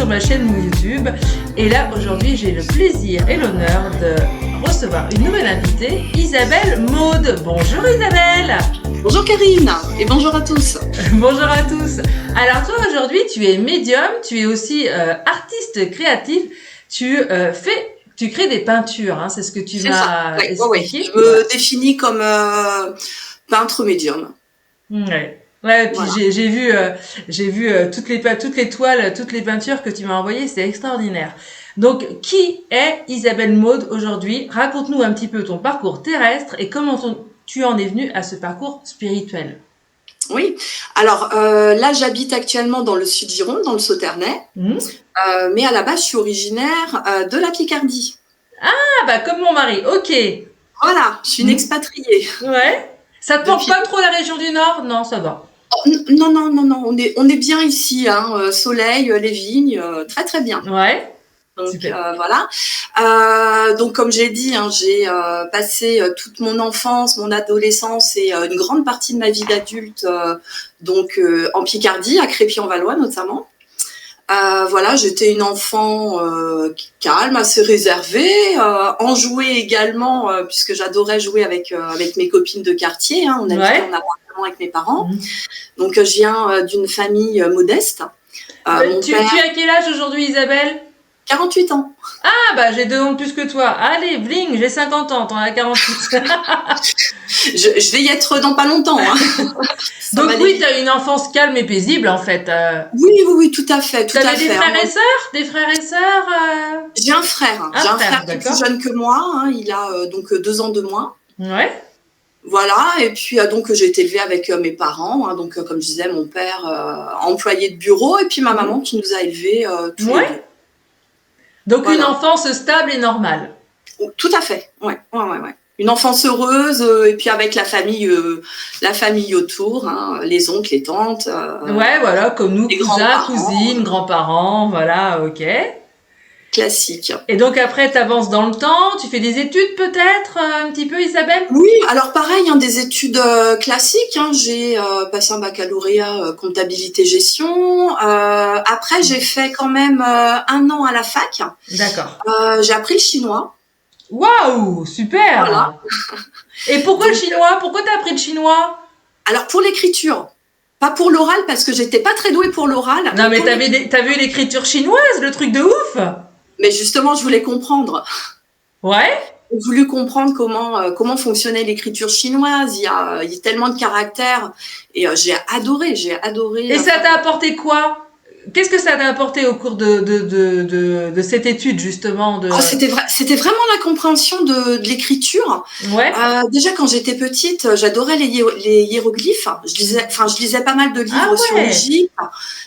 ma chaîne YouTube. Et là, aujourd'hui, j'ai le plaisir et l'honneur de recevoir une nouvelle invitée, Isabelle Maude. Bonjour Isabelle. Bonjour Karine et bonjour à tous. Bonjour à tous. Alors toi, aujourd'hui, tu es médium, tu es aussi artiste créatif. Tu crées des peintures, hein, c'est ce que tu m'as expliqué. Oui. Je me définis comme peintre médium. Ouais, et puis voilà. j'ai vu toutes les toiles, toutes les peintures que tu m'as envoyées, c'est extraordinaire. Donc, qui est Isabelle Maude aujourd'hui? Raconte-nous un petit peu ton parcours terrestre et comment tu en es venue à ce parcours spirituel. Oui, alors là j'habite actuellement dans le sud Gironde, dans le Sauternais, mais à la base je suis originaire de la Picardie. Ah bah comme mon mari, ok. Voilà, je suis une expatriée. Ouais. Ça te manque pas trop la région du Nord? Non, ça va. Oh, non, on est bien ici, hein, soleil, les vignes, très très bien. Ouais. Donc voilà. Donc comme j'ai dit, hein, j'ai passé toute mon enfance, mon adolescence et une grande partie de ma vie d'adulte donc en Picardie, à Crépy-en-Valois notamment. Voilà, j'étais une enfant calme, assez réservée, enjouée également, puisque j'adorais jouer avec mes copines de quartier. Hein, on habitait en appartement avec mes parents. Donc je viens d'une famille modeste. Tu as quel âge aujourd'hui, Isabelle? 48 ans. Ah, bah, j'ai 2 ans de plus que toi. Allez, bling, j'ai 50 ans, t'en as 48. je vais y être dans pas longtemps. Hein. Donc oui, t'as une enfance calme et paisible, en fait. Oui, tout à fait. T'avais des frères et sœurs? Des frères et sœurs J'ai un frère. J'ai un frère qui est plus jeune que moi. Hein. Il a donc 2 ans de moins. Ouais. Voilà, et puis donc j'ai été élevée avec mes parents, hein, donc comme je disais, mon père employé de bureau, et puis ma maman qui nous a élevés tous les deux. Donc voilà. Une enfance stable et normale. Tout à fait, ouais. Une enfance heureuse, et puis avec la famille autour, hein, les oncles, les tantes. Ouais, voilà, comme nous, cousins, cousines, grands-parents, voilà, ok. Classique. Et donc après, tu avances dans le temps, tu fais des études peut-être un petit peu, Isabelle? Oui, alors pareil, hein, des études classiques. Hein, j'ai passé un baccalauréat comptabilité-gestion. Après, j'ai fait quand même 1 an à la fac. D'accord. J'ai appris le chinois. Waouh, super. Voilà. Et pourquoi le chinois? Pourquoi tu as appris le chinois? Alors pour l'écriture. Pas pour l'oral, parce que j'étais pas très douée pour l'oral. Non, mais t'as vu l'écriture chinoise, le truc de ouf? Mais justement, je voulais comprendre. Ouais. J'ai voulu comprendre comment fonctionnait l'écriture chinoise. Il y a tellement de caractères. Et j'ai adoré. Et ça t'a apporté quoi? Qu'est-ce que ça t'a apporté au cours de cette étude, justement C'était vraiment la compréhension de l'écriture. Ouais. Déjà, quand j'étais petite, j'adorais les hiéroglyphes. Je lisais pas mal de livres sur l'Égypte,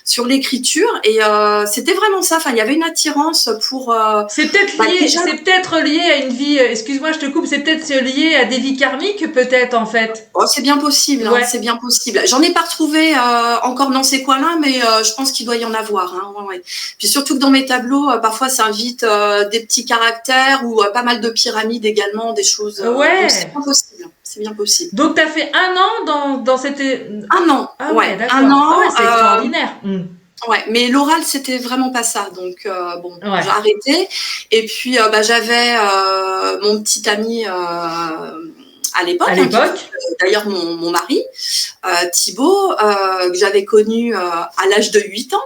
sur l'écriture, et c'était vraiment ça. Enfin, il y avait une attirance pour. C'est peut-être lié à une vie. Excuse-moi, je te coupe. C'est peut-être lié à des vies karmiques, peut-être en fait. Oh, c'est bien possible. Hein, c'est bien possible. J'en ai pas retrouvé encore dans ces coins-là, mais je pense qu'il doit y en avoir. Hein, ouais. Puis surtout que dans mes tableaux, parfois ça invite des petits caractères ou pas mal de pyramides également, des choses. Ouais. C'est bien possible. C'est bien possible. Donc t'as fait 1 an dans cette. 1 an. Ah ouais, d'accord. 1 an. Ouais, c'est extraordinaire. Ouais, mais l'oral c'était vraiment pas ça, donc j'ai arrêté. Et puis j'avais mon petit ami à l'époque, d'ailleurs mon mari, Thibaut, que j'avais connu à l'âge de 8 ans.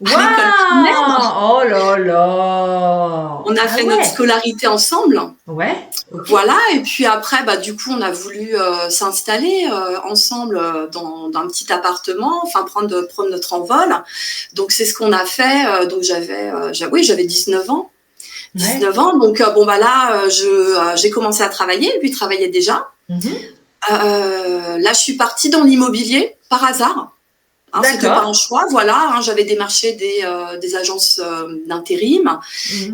Waouh! Oh là là! On a fait notre scolarité ensemble. Ouais. Okay. Voilà, et puis après, du coup, on a voulu s'installer ensemble dans un petit appartement, enfin prendre notre envol. Donc c'est ce qu'on a fait. Donc j'avais 19 ans. 19 ans, donc là, j'ai commencé à travailler, lui travaillait déjà. Là, je suis partie dans l'immobilier par hasard. Hein, c'était pas un choix, voilà. Hein, j'avais démarché des agences d'intérim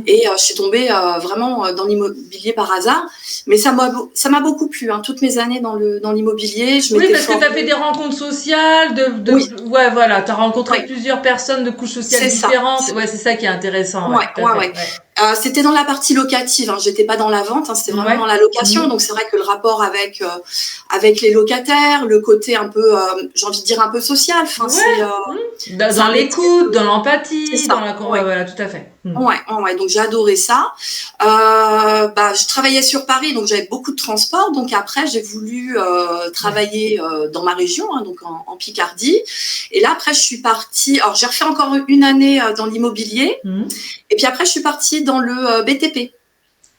et je suis tombée vraiment dans l'immobilier par hasard. Mais ça m'a beaucoup plu. Hein, toutes mes années dans l'immobilier, oui, parce que tu as fait des rencontres sociales, ouais, voilà, tu as rencontré plusieurs personnes de couches sociales différentes. Ouais, c'est ça qui est intéressant. Ouais. C'était dans la partie locative, hein. J'étais pas dans la vente, hein. C'était vraiment dans la location. Donc c'est vrai que le rapport avec les locataires, le côté un peu, j'ai envie de dire un peu social. Enfin, dans l'écoute, dans l'empathie, dans la voilà, tout à fait. Ouais. Donc j'ai adoré ça. Je travaillais sur Paris, donc j'avais beaucoup de transport. Donc après, j'ai voulu travailler dans ma région, hein, donc en Picardie. Et là, après, je suis partie. Alors, j'ai refait encore une année dans l'immobilier. Et puis après, je suis partie dans le BTP.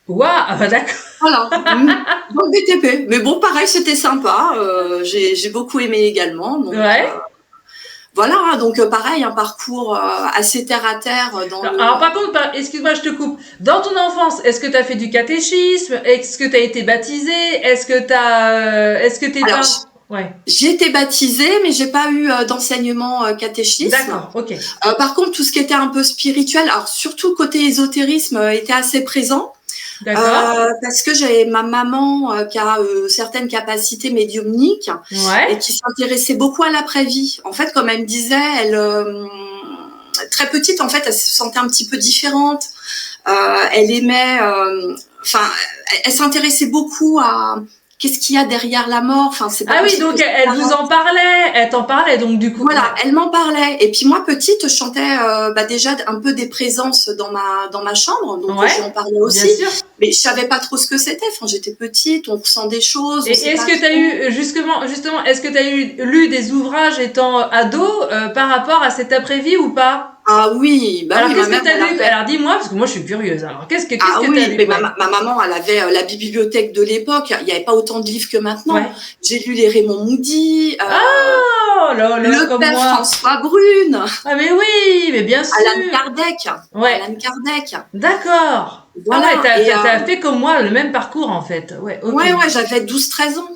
Waouh, d'accord. Voilà, dans le BTP. Mais bon, pareil, c'était sympa. J'ai beaucoup aimé également. Donc, voilà, donc pareil, un parcours assez terre à terre. Alors par contre, excuse-moi, je te coupe. Dans ton enfance, est-ce que tu as fait du catéchisme? Est-ce que tu as été baptisée? Est-ce que t'es pas... J'ai été baptisée, mais j'ai pas eu d'enseignement catéchisme. D'accord, ok. Par contre, tout ce qui était un peu spirituel, alors surtout côté ésotérisme, était assez présent. Parce que j'avais ma maman qui a certaines capacités médiumniques et qui s'intéressait beaucoup à l'après-vie. En fait, comme elle me disait, elle très petite, en fait, elle se sentait un petit peu différente. Elle aimait, elle s'intéressait beaucoup à qu'est-ce qu'il y a derrière la mort. Enfin, c'est pas oui, donc elle vous en parlait, elle t'en parlait, donc du coup. Voilà, elle m'en parlait. Et puis moi, petite, je chantais déjà un peu des présences dans ma chambre, donc j'en parlais aussi. Bien sûr. Mais je savais pas trop ce que c'était. Enfin, j'étais petite, on ressent des choses. Et est-ce que tu as eu justement, est-ce que tu as lu des ouvrages étant ado par rapport à cette après-vie ou pas? Ah oui, alors qu'est-ce que tu as lu? Alors dis-moi, parce que moi je suis curieuse. Alors qu'est-ce que tu as lu? Mais ma maman, elle avait la bibliothèque de l'époque. Il n'y avait pas autant de livres que maintenant. J'ai lu les Raymond Moody. Le père François Brune. Ah mais oui, mais bien sûr. Alan Kardec. Alan Kardec. D'accord. Voilà. T'as fait comme moi le même parcours en fait. Ouais, j'avais 12-13 ans.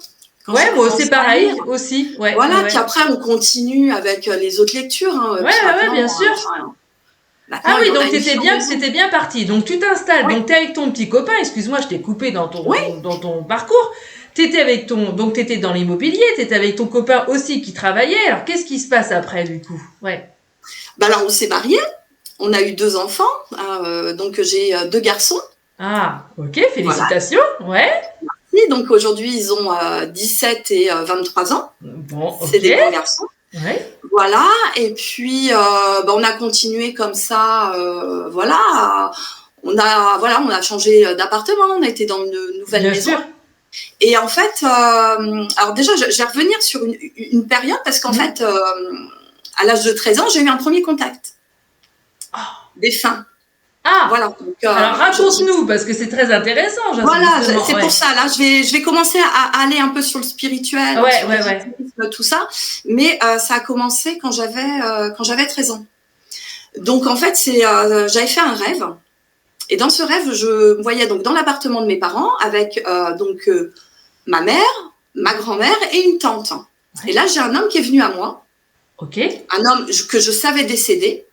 Moi c'est pareil aussi. Voilà, puis après on continue avec les autres lectures. Hein, bien sûr. Oui, donc c'était bien parti. Donc tu t'installes, donc t'es avec ton petit copain. Excuse-moi, je t'ai coupé dans ton parcours. T'étais dans l'immobilier, t'étais avec ton copain aussi qui travaillait. Alors qu'est-ce qui se passe après du coup? Alors on s'est mariés, on a eu 2 enfants. Donc j'ai 2 garçons. Ah, ok, félicitations. Voilà. Merci. Donc aujourd'hui ils ont 17 et 23 ans. Bon, c'est des bons garçons. Voilà, et puis on a continué comme ça, on a changé d'appartement, on a été dans une nouvelle maison. Sûr. Et en fait, alors déjà, je vais revenir sur une période parce qu'en fait, à l'âge de 13 ans, j'ai eu un premier contact. Défunt. Ah, voilà. Donc, alors raconte-nous parce que c'est très intéressant. Voilà, c'est pour ça. Là, je vais commencer à aller un peu sur le spirituel, sur tout ça. Mais ça a commencé quand j'avais 13 ans. Donc en fait, j'avais fait un rêve. Et dans ce rêve, je me voyais donc dans l'appartement de mes parents avec ma mère, ma grand-mère et une tante. Et là, j'ai un homme qui est venu à moi. Ok. Un homme que je savais décédé.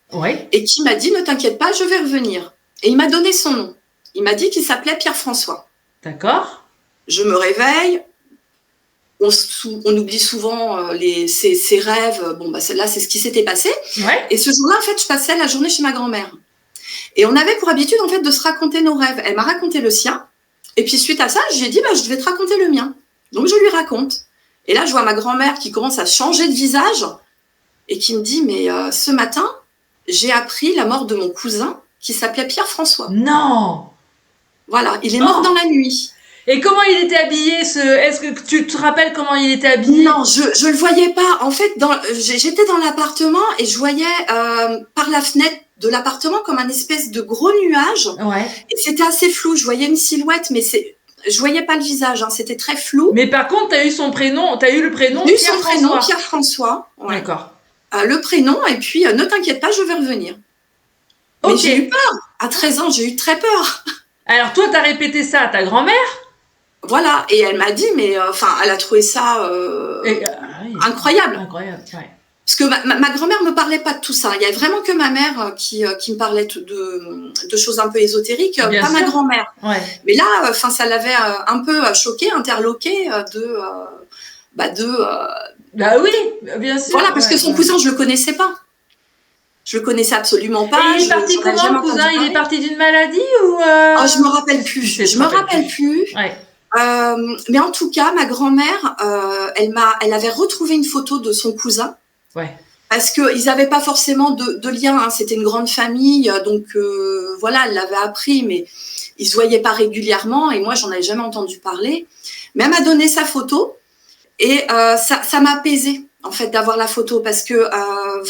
Et qui m'a dit, ne t'inquiète pas, je vais revenir. Et il m'a donné son nom. Il m'a dit qu'il s'appelait Pierre-François. D'accord. Je me réveille. On oublie souvent ses rêves. Bon, là, c'est ce qui s'était passé. Et ce jour-là, en fait, je passais la journée chez ma grand-mère. Et on avait pour habitude, en fait, de se raconter nos rêves. Elle m'a raconté le sien. Et puis, suite à ça, je lui ai dit, je vais te raconter le mien. Donc, je lui raconte. Et là, je vois ma grand-mère qui commence à changer de visage et qui me dit, mais ce matin, j'ai appris la mort de mon cousin qui s'appelait Pierre-François. Non. Voilà, il est mort dans la nuit. Et comment il était habillé Est-ce que tu te rappelles comment il était habillé? Non, je le voyais pas. En fait, j'étais dans l'appartement et je voyais par la fenêtre de l'appartement comme un espèce de gros nuage. Et c'était assez flou. Je voyais une silhouette, mais je voyais pas le visage. Hein, c'était très flou. Mais par contre, t'as eu son prénom. T'as eu le prénom. J'ai eu son prénom, Pierre-François. D'accord. Le prénom et puis ne t'inquiète pas, je vais revenir. Mais j'ai eu peur. À 13 ans, j'ai eu très peur. Alors toi, t'as répété ça à ta grand-mère? Voilà, et elle m'a dit, mais elle a trouvé ça incroyable. Incroyable, Parce que ma grand-mère me parlait pas de tout ça. Il y avait vraiment que ma mère qui me parlait de choses un peu ésotériques, pas ma grand-mère. Mais là, ça l'avait un peu choquée, interloquée Bah oui, bien sûr. Voilà, parce que son cousin, je le connaissais pas. Je le connaissais absolument pas. Et il est parti j'en avais comment, jamais le cousin? entendu Il est parler. parti d'une maladie ou Oh, je me rappelle plus. Tu te Je me rappelles rappelle plus. Ouais. Mais en tout cas, ma grand-mère, elle avait retrouvé une photo de son cousin. Ouais. Parce qu'ils n'avaient pas forcément de lien, hein. C'était une grande famille, donc voilà, elle l'avait appris, mais ils se voyaient pas régulièrement, et moi, j'en avais jamais entendu parler. Mais elle m'a donné sa photo, et ça m'a apaisée, en fait, d'avoir la photo, parce que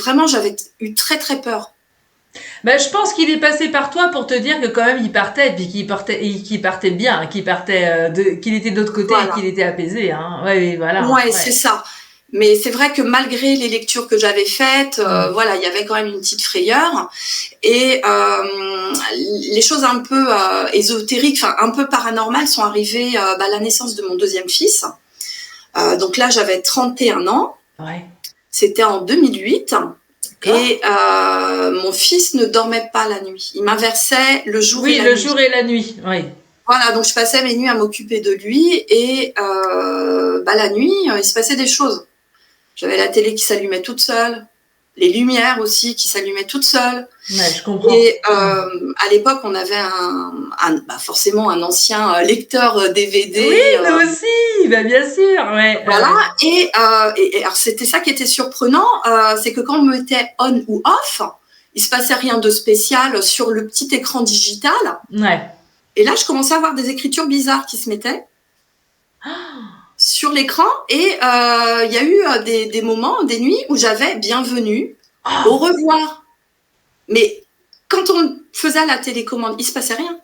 vraiment, j'avais eu très, très peur. Ben, je pense qu'il est passé par toi pour te dire que quand même il partait, et puis qu'il partait bien, qu'il était de l'autre côté et Voilà. qu'il était apaisé, hein. Ouais, voilà. Ouais, c'est Ouais. ça. Mais c'est vrai que malgré les lectures que j'avais faites, voilà, il y avait quand même une petite frayeur. Et les choses un peu ésotériques, enfin un peu paranormales sont arrivées à la naissance de mon deuxième fils. Donc là, j'avais 31 ans. Ouais. C'était en 2008. D'accord. Et mon fils ne dormait pas la nuit. Il m'inversait le jour et Oui, la le nuit. jour et la nuit. Oui. Voilà, donc je passais mes nuits à m'occuper de lui. Et la nuit, il se passait des choses. J'avais la télé qui s'allumait toute seule, les lumières aussi qui s'allumaient toutes seules. Ouais, je comprends. Et à l'époque, on avait forcément un ancien lecteur DVD. Oui, nous aussi, bah, bien sûr. Ouais. Voilà. Et alors c'était ça qui était surprenant, c'est que quand on mettait on ou off, il se passait rien de spécial sur le petit écran digital. Ouais. Et là, je commençais à voir des écritures bizarres qui se mettaient sur l'écran, et il y a eu des moments, des nuits où j'avais bienvenue, au revoir. Mais quand on faisait la télécommande, il se passait rien.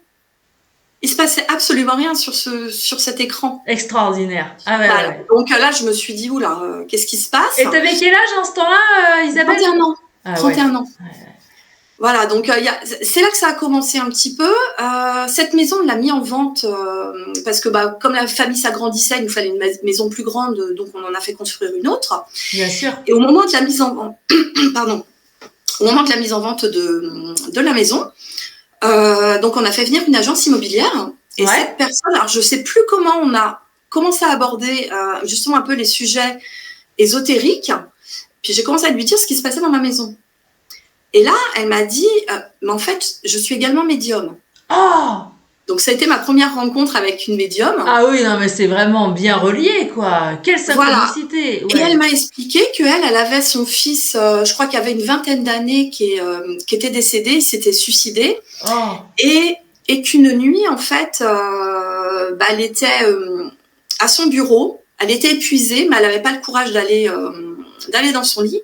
Il se passait absolument rien sur cet écran. Extraordinaire. Ah ouais, Voilà. ouais. Donc là, je me suis dit, oula, qu'est-ce qui se passe? Et t'avais quel âge en ce temps-là, Isabelle? 31 ans. Ah 31 ouais. ans. Voilà, donc c'est là que ça a commencé un petit peu. Cette maison, on l'a mis en vente parce que comme la famille s'agrandissait, il nous fallait une maison plus grande, donc on en a fait construire une autre. Bien sûr. Et au moment de la mise en vente, au moment de la mise en vente de la maison, donc on a fait venir une agence immobilière. Et cette personne, alors je sais plus comment on a commencé à aborder justement un peu les sujets ésotériques. Puis j'ai commencé à lui dire ce qui se passait dans ma maison. Et là, elle m'a dit, mais en fait, je suis également médium. Oh! Donc ça a été ma première rencontre avec une médium. Ah oui, non, mais c'est vraiment bien relié, quoi. Quelle synchronicité. Voilà. Ouais. Et elle m'a expliqué qu'elle avait son fils, je crois qu'il avait une vingtaine d'années, qui était décédé, il s'était suicidé. Oh. Et qu'une nuit, en fait, elle était à son bureau, elle était épuisée, mais elle n'avait pas le courage d'aller dans son lit.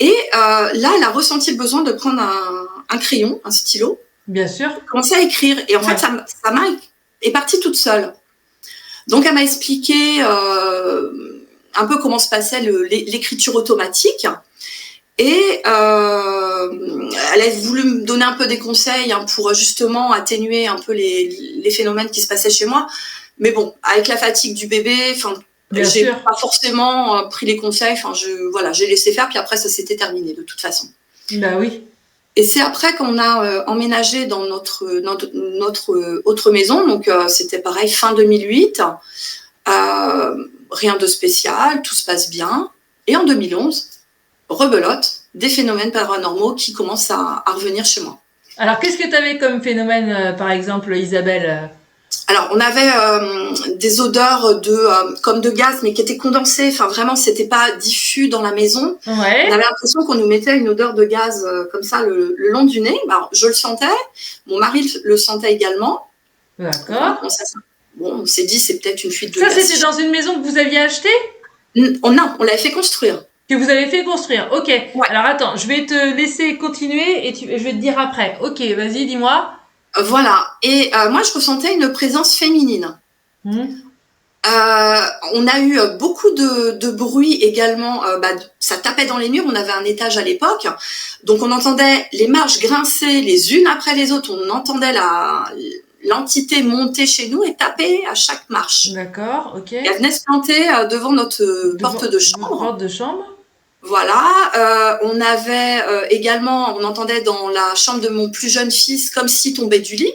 Et là, elle a ressenti le besoin de prendre un crayon, un stylo. Bien sûr. Commencer à écrire. Et en fait, sa main est partie toute seule. Donc, elle m'a expliqué un peu comment se passait l'écriture automatique. Et elle a voulu me donner un peu des conseils pour justement atténuer un peu les phénomènes qui se passaient chez moi. Mais bon, avec la fatigue du bébé, j'ai pas forcément pris les conseils. J'ai laissé faire. Puis après, ça s'était terminé de toute façon. Bah oui. Et c'est après qu'on a emménagé dans notre autre maison. Donc c'était pareil, fin 2008. Rien de spécial, tout se passe bien. Et en 2011, rebelote, des phénomènes paranormaux qui commencent à revenir chez moi. Alors, qu'est-ce que tu avais comme phénomène, par exemple, Isabelle? Alors, on avait des odeurs comme de gaz, mais qui étaient condensées. Enfin, vraiment, c'était pas diffus dans la maison. Ouais. On avait l'impression qu'on nous mettait une odeur de gaz comme ça le long du nez. Alors, je le sentais. Mon mari le sentait également. D'accord. On s'est dit, c'est peut-être une fuite de gaz. Ça, c'était dans une maison que vous aviez achetée? Non, on l'avait fait construire. Que vous avez fait construire. Ok. Ouais. Alors, attends, je vais te laisser continuer et je vais te dire après. Ok, vas-y, dis-moi. Voilà. Et moi, je ressentais une présence féminine. On a eu beaucoup de bruit également. Ça tapait dans les murs. On avait un étage à l'époque. Donc, on entendait les marches grincer les unes après les autres. On entendait l'entité monter chez nous et taper à chaque marche. D'accord, ok. Et elle venait se planter devant notre porte de chambre. Porte de chambre. Voilà, on avait également, on entendait dans la chambre de mon plus jeune fils comme s'il tombait du lit,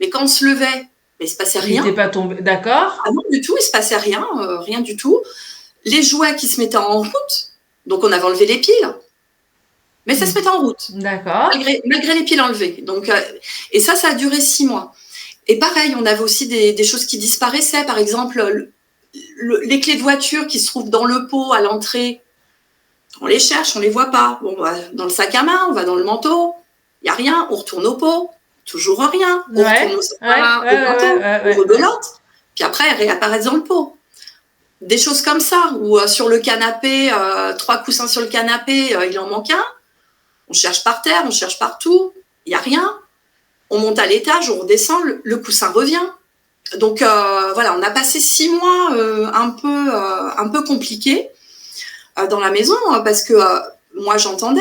mais quand on se levait, il se passait rien. Il n'était pas tombé, d'accord. Ah non, du tout, il se passait rien, rien du tout. Les jouets qui se mettaient en route, donc on avait enlevé les piles. Mais ça se mettait en route, D'accord. malgré les piles enlevées. Donc, et ça a duré 6 mois. Et pareil, on avait aussi des choses qui disparaissaient. Par exemple, les clés de voiture qui se trouvent dans le pot à l'entrée, on les cherche, on les voit pas. Bon, on va dans le sac à main, on va dans le manteau, il n'y a rien, on retourne au pot, toujours rien. On retourne au sac à main, au manteau, on rebelote, puis après, elles réapparaissent dans le pot. Des choses comme ça, ou sur le canapé, 3 coussins sur le canapé, il en manque un. On cherche par terre, on cherche partout, il n'y a rien. On monte à l'étage, on redescend, le coussin revient. Donc voilà, on a passé 6 mois un peu compliqués dans la maison, parce que moi j'entendais,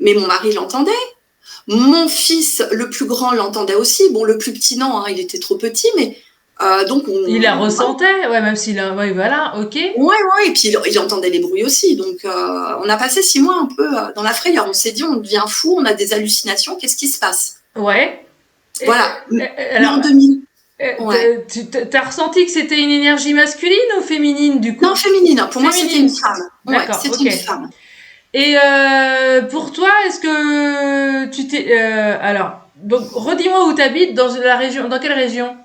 mais mon mari l'entendait. Mon fils, le plus grand, l'entendait aussi. Bon, le plus petit, non, il était trop petit, mais donc il la ressentait, ouais, même s'il a, ouais, voilà, ok. Ouais, et puis il entendait les bruits aussi. Donc on a passé 6 mois un peu dans la frayeur. On s'est dit, on devient fou, on a des hallucinations, qu'est-ce qui se passe? Ouais. Voilà. Alors, en 2000. Ouais. T'as ressenti que c'était une énergie masculine ou féminine du coup? Non, féminine. Pour moi, c'était une femme. D'accord, c'était une femme. Et pour toi, est-ce que tu t'es... alors, donc, redis-moi où t'habites, dans la région, dans quelle région?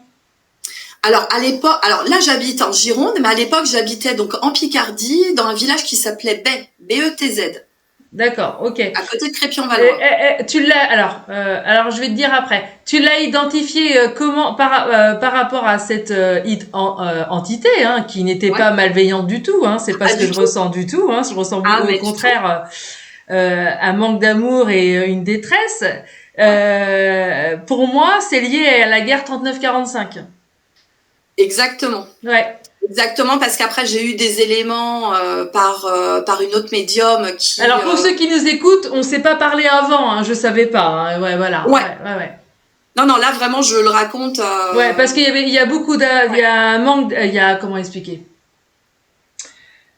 Alors, à l'époque, là, j'habite en Gironde, mais à l'époque, j'habitais donc en Picardie, dans un village qui s'appelait Bay, B-E-T-Z. D'accord, ok. À côté de Crépy-en-Valois. Tu l'as alors je vais te dire après. Tu l'as identifié comment par rapport à cette entité qui n'était pas malveillante du tout. C'est pas ce que je ressens du tout. Je ressens au contraire un manque d'amour et une détresse. Pour moi, c'est lié à la guerre 39-45. Exactement. Ouais. Exactement, parce qu'après j'ai eu des éléments par une autre médium qui. Alors pour ceux qui nous écoutent, on s'est pas parlé avant, je savais pas. Ouais, voilà. Ouais. Non, là vraiment je le raconte. Ouais, parce qu'il y a beaucoup il y a un manque, il y a comment expliquer.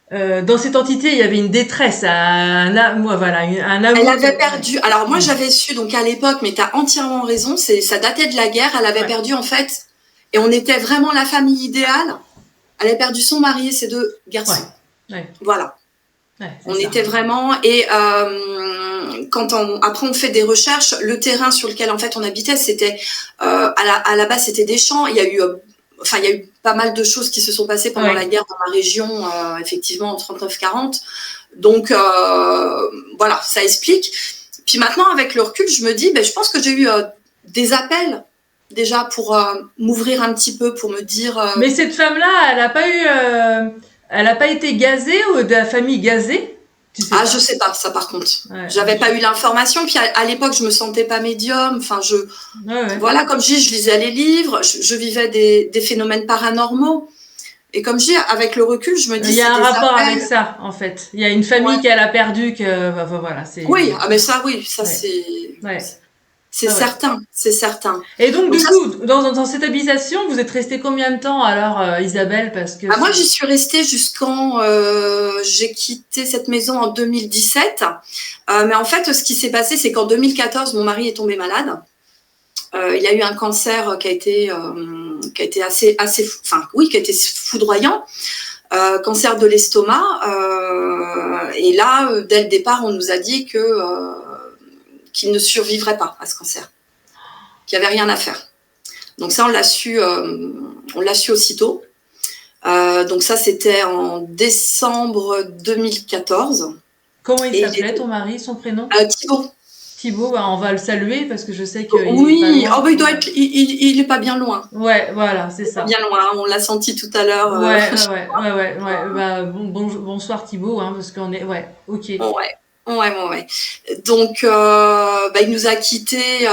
Dans cette entité, il y avait une détresse, un amour. Elle avait perdu. Alors moi j'avais su donc à l'époque, mais t'as entièrement raison, ça datait de la guerre. Elle avait perdu en fait, et on était vraiment la famille idéale. Elle a perdu son mari et ses 2 garçons. Ouais. Voilà. On était vraiment. Et quand après on fait des recherches, le terrain sur lequel en fait on habitait, c'était à la base c'était des champs. Il y a eu pas mal de choses qui se sont passées pendant la guerre dans ma région, effectivement en 39-40. Donc voilà, ça explique. Puis maintenant avec le recul, je me dis, je pense que j'ai eu des appels déjà pour m'ouvrir un petit peu, pour me dire. Mais cette femme-là, elle a pas été gazée ou de la famille gazée? Je sais pas ça par contre. J'avais pas eu l'information. Puis à l'époque, je me sentais pas médium. Enfin, voilà, comme je dis, je lisais les livres, je vivais des phénomènes paranormaux. Et comme je dis, avec le recul, je me dis. Il y a un rapport avec ça, en fait. Il y a une famille qu'elle a perdue, voilà. Oui, mais ça, c'est. C'est certain, c'est certain. Et donc du coup, dans cette habitation, vous êtes resté combien de temps alors, Isabelle, parce que moi, j'y suis restée jusqu'en j'ai quitté cette maison en 2017. Mais en fait, ce qui s'est passé, c'est qu'en 2014, mon mari est tombé malade. Il a eu un cancer qui a été assez, qui a été foudroyant. Cancer de l'estomac. Et là, dès le départ, on nous a dit qu'il ne survivrait pas à ce cancer, qu'il n'y avait rien à faire. Donc ça, on l'a su aussitôt. Donc ça, c'était en décembre 2014. Comment il s'appelait ton mari, son prénom? Thibaut. Thibaut, on va le saluer parce que je sais qu'il est pas loin. Il doit être, il est pas bien loin. Ouais, voilà, c'est ça. Bien loin, on l'a senti tout à l'heure. Ouais. Bonsoir Thibaut, parce qu'on est, ok. Ouais. Donc, il nous a quittés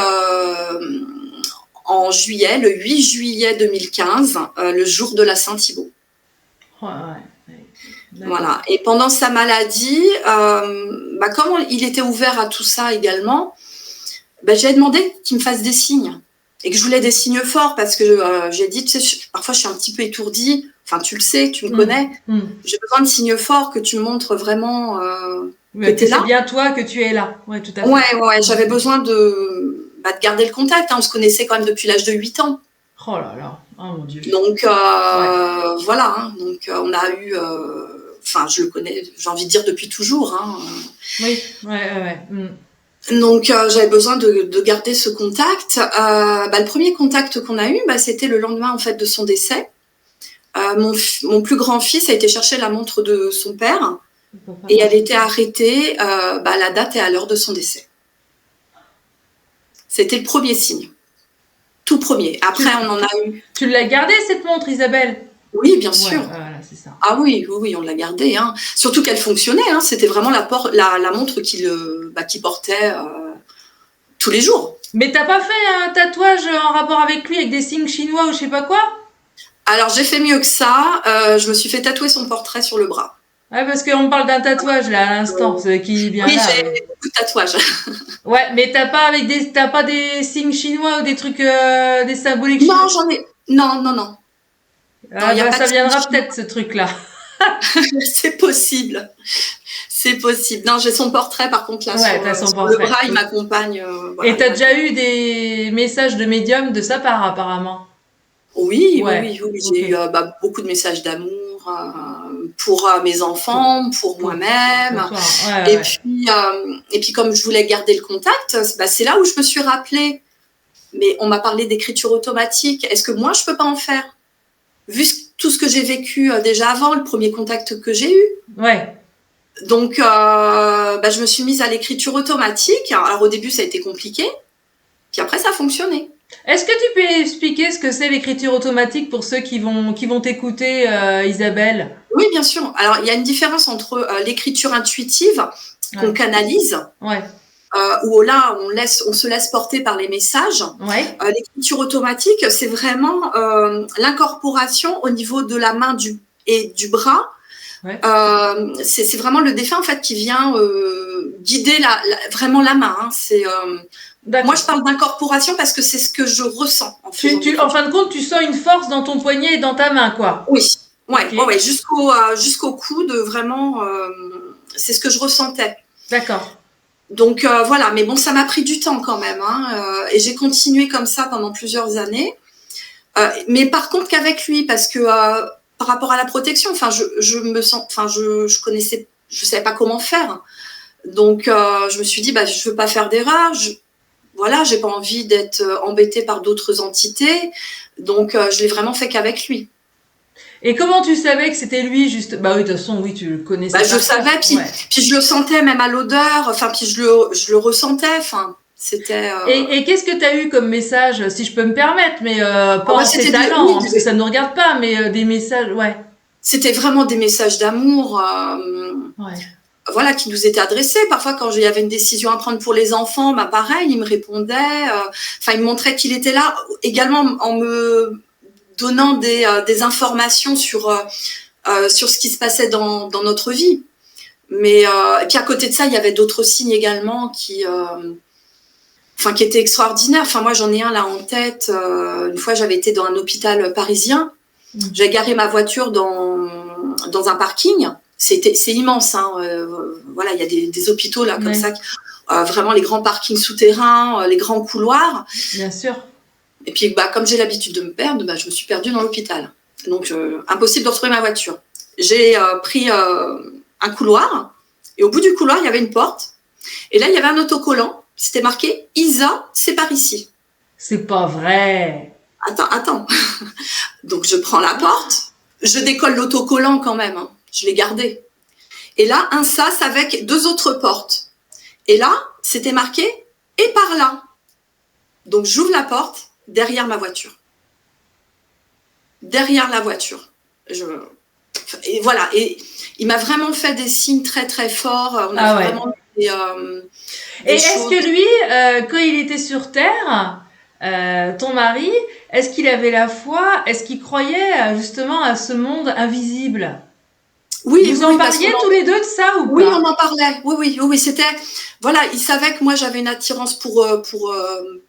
en juillet, le 8 juillet 2015, le jour de la Saint-Thibaut. Voilà. Et pendant sa maladie, comme il était ouvert à tout ça également, j'ai demandé qu'il me fasse des signes. Et que je voulais des signes forts parce que j'ai dit, tu sais, parfois je suis un petit peu étourdie. Enfin, tu le sais, tu me connais. J'ai besoin de signes forts, que tu me montres vraiment que tu es là. C'est bien toi, que tu es là. Ouais, tout à fait. Ouais. J'avais besoin de garder le contact. On se connaissait quand même depuis l'âge de 8 ans. Oh là là, oh mon Dieu. Donc, voilà. Donc, on a eu... enfin, je le connais, j'ai envie de dire depuis toujours. Hein. Oui, ouais. Donc, j'avais besoin de garder ce contact. Le premier contact qu'on a eu, c'était le lendemain en fait de son décès. Mon plus grand fils a été chercher la montre de son père et elle était arrêtée à la date et à l'heure de son décès. C'était le premier signe. Tout premier. Après, on en a eu. Tu l'as gardée, cette montre, Isabelle? Oui, bien sûr. Voilà, c'est ça. Ah oui, on l'a gardée. Hein. Surtout qu'elle fonctionnait. Hein. C'était vraiment la montre qu'il portait tous les jours. Mais t'as pas fait un tatouage en rapport avec lui, avec des signes chinois ou je sais pas quoi? Alors, j'ai fait mieux que ça. Je me suis fait tatouer son portrait sur le bras. Ouais, parce qu'on parle d'un tatouage, là, à l'instant, ce qui vient oui, là. Oui, j'ai beaucoup de tatouages. Ouais, mais t'as pas des signes chinois ou des trucs, des symboliques chinois? Non, j'en ai. Non. Ça viendra peut-être, ce truc-là. C'est possible. C'est possible. Non, j'ai son portrait, par contre, là, t'as son sur portrait. le bras, il m'accompagne. Voilà, et t'as déjà eu des messages de médium de sa part, apparemment? Oui. J'ai eu beaucoup de messages d'amour pour mes enfants, pour moi-même. Et puis, comme je voulais garder le contact, c'est là où je me suis rappelé. Mais on m'a parlé d'écriture automatique. Est-ce que moi, je peux pas en faire? Vu tout ce que j'ai vécu déjà avant, le premier contact que j'ai eu. Ouais. Donc, je me suis mise à l'écriture automatique. Alors, au début, ça a été compliqué. Puis après, ça a fonctionné. Est-ce que tu peux expliquer ce que c'est l'écriture automatique pour ceux qui vont t'écouter, Isabelle? Oui, bien sûr. Alors, il y a une différence entre l'écriture intuitive qu'on canalise. Ouais. Où là, on se laisse porter par les messages. Ouais. L'écriture automatique, c'est vraiment l'incorporation au niveau de la main et du bras. Ouais. C'est vraiment le défunt en fait qui vient guider vraiment la main. Hein. Moi, je parle d'incorporation parce que c'est ce que je ressens. En fin de compte, tu sens une force dans ton poignet et dans ta main, quoi. Oui. Ouais, jusqu'au coude, vraiment, c'est ce que je ressentais. D'accord. Donc voilà, mais bon, ça m'a pris du temps quand même, hein, et j'ai continué comme ça pendant plusieurs années. Mais par contre qu'avec lui, parce que par rapport à la protection, enfin, je connaissais, je savais pas comment faire. Donc je me suis dit, je veux pas faire d'erreur. Voilà, j'ai pas envie d'être embêtée par d'autres entités. Donc je l'ai vraiment fait qu'avec lui. Et comment tu savais que c'était lui, juste? Bah oui, de toute façon, oui, tu le connaissais. Je savais, puis je le sentais même à l'odeur, enfin, puis je le ressentais, enfin, c'était... Et qu'est-ce que tu as eu comme message, si je peux me permettre, mais pas en tes talents, parce que ça ne nous regarde pas, mais des messages, ouais. C'était vraiment des messages d'amour, voilà, qui nous étaient adressés. Parfois, quand il y avait une décision à prendre pour les enfants, pareil, il me répondait, il me montrait qu'il était là, également en me donnant des informations sur ce qui se passait dans notre vie. Mais et puis à côté de ça, il y avait d'autres signes également qui étaient extraordinaires. Enfin, moi, j'en ai un là en tête. Une fois, j'avais été dans un hôpital parisien. J'ai garé ma voiture dans un parking. C'est immense. Hein. Voilà, il y a des hôpitaux là comme ça. Vraiment les grands parkings souterrains, les grands couloirs. Bien sûr. Et puis, comme j'ai l'habitude de me perdre, je me suis perdue dans l'hôpital. Donc, impossible de retrouver ma voiture. J'ai pris un couloir, et au bout du couloir, il y avait une porte. Et là, il y avait un autocollant. C'était marqué « Isa, c'est par ici ». C'est pas vrai. Attends. Donc, je prends la porte. Je décolle l'autocollant quand même. Hein. Je l'ai gardé. Et là, un sas avec 2 autres portes. Et là, c'était marqué « Et par là ». Donc, j'ouvre la porte derrière ma voiture. Derrière la voiture. Et voilà. Et il m'a vraiment fait des signes très, très forts. On a vraiment des et est-ce que lui, quand il était sur Terre, ton mari, est-ce qu'il avait la foi? Est-ce qu'il croyait justement à ce monde invisible? Oui, vous en parliez tous les deux de ça ou pas? Oui, on en parlait. Oui, c'était voilà, il savait que moi j'avais une attirance pour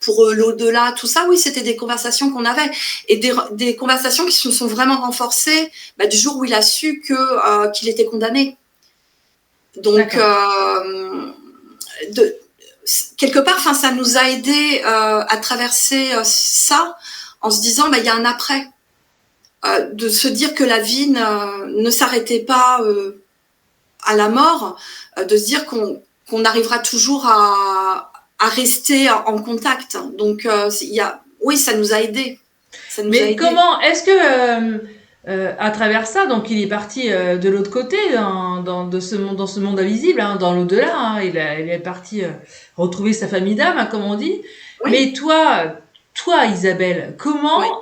l'au-delà, tout ça. Oui, c'était des conversations qu'on avait et des conversations qui se sont vraiment renforcées du jour où il a su qu'il était condamné. Donc quelque part, ça nous a aidé à traverser ça en se disant il y a un après. De se dire que la vie ne s'arrêtait pas à la mort, de se dire qu'on arrivera toujours à rester en contact. Donc, oui, ça nous a aidés. Mais comment est-ce que à travers ça, donc il est parti de l'autre côté dans ce monde invisible, hein, dans l'au-delà. Hein, il est parti retrouver sa famille d'âme, hein, comme on dit. Oui. Mais toi, Isabelle, comment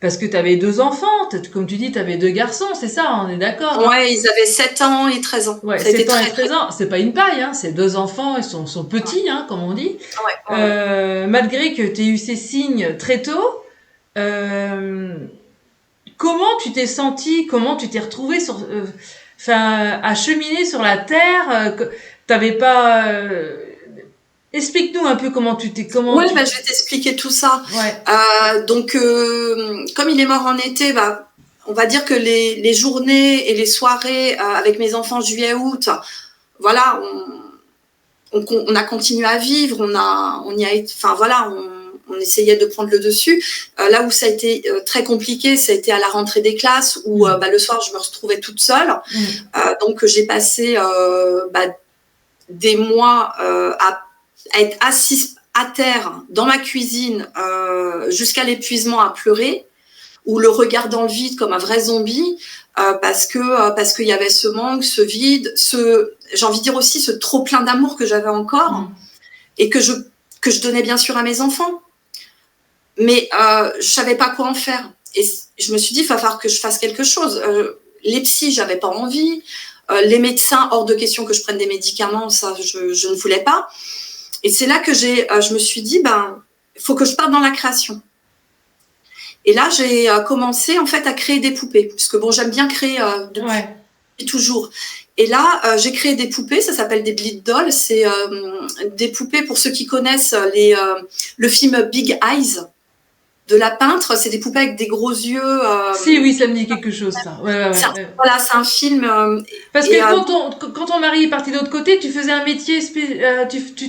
parce que tu avais 2 enfants, comme tu dis, tu avais 2 garçons, c'est ça, on est d'accord? Ouais, hein, ils avaient 7 ans et 13 ans. Ouais, 7 ans et 13 ans, c'est pas une paille, hein, c'est 2 enfants, ils sont petits, hein, comme on dit. Malgré que tu aies eu ces signes très tôt, comment tu t'es senti, comment tu t'es retrouvé à cheminer sur la terre, t'avais pas, explique-nous un peu comment tu t'es, je vais t'expliquer tout ça. Ouais. Donc, comme il est mort en été, on va dire que les journées et les soirées avec mes enfants juillet-août, voilà, on a continué à vivre, on essayait de prendre le dessus. Là où ça a été très compliqué, ça a été à la rentrée des classes où le soir je me retrouvais toute seule. Donc j'ai passé des mois à être assise à terre dans ma cuisine jusqu'à l'épuisement à pleurer ou le regard dans le vide comme un vrai zombie parce qu'il y avait ce manque, ce vide, j'ai envie de dire aussi ce trop plein d'amour que j'avais encore et que je donnais bien sûr à mes enfants. Mais je savais pas quoi en faire. Et je me suis dit, il va falloir que je fasse quelque chose. Les psys, j'avais pas envie. Les médecins, hors de question que je prenne des médicaments, ça, je ne voulais pas. Et c'est là que je me suis dit, il faut que je parte dans la création. Et là, j'ai commencé en fait à créer des poupées, parce que j'aime bien créer depuis toujours. Et là, j'ai créé des poupées, ça s'appelle des Bleed Dolls. C'est des poupées, pour ceux qui connaissent le film Big Eyes de la peintre, c'est des poupées avec des gros yeux. Si, oui, ça me dit quelque chose, ça. Ouais. Voilà, c'est un film. Parce que quand ton mari est parti de l'autre côté, tu faisais un métier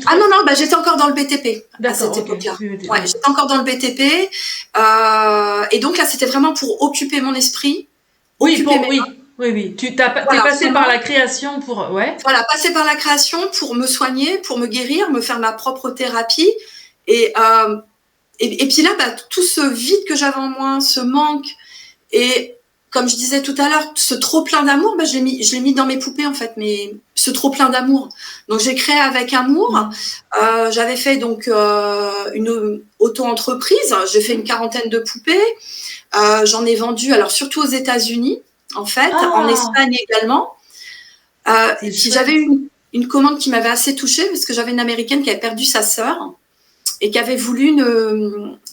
Ah non, j'étais encore dans le BTP à cette époque-là. Ouais, j'étais encore dans le BTP. Et donc là, c'était vraiment pour occuper mon esprit. Oui. T'es passé par la création pour. Ouais. Voilà, passer par la création pour me soigner, pour me guérir, me faire ma propre thérapie. Et puis là, tout ce vide que j'avais en moi, ce manque, et comme je disais tout à l'heure, ce trop plein d'amour, je l'ai mis dans mes poupées en fait, mais ce trop plein d'amour. Donc j'ai créé avec amour. J'avais fait donc une auto-entreprise. J'ai fait une 40aine de poupées. J'en ai vendu, alors surtout aux États-Unis en fait, en Espagne également. Et puis j'avais une commande qui m'avait assez touchée parce que j'avais une Américaine qui avait perdu sa sœur et qui avait voulu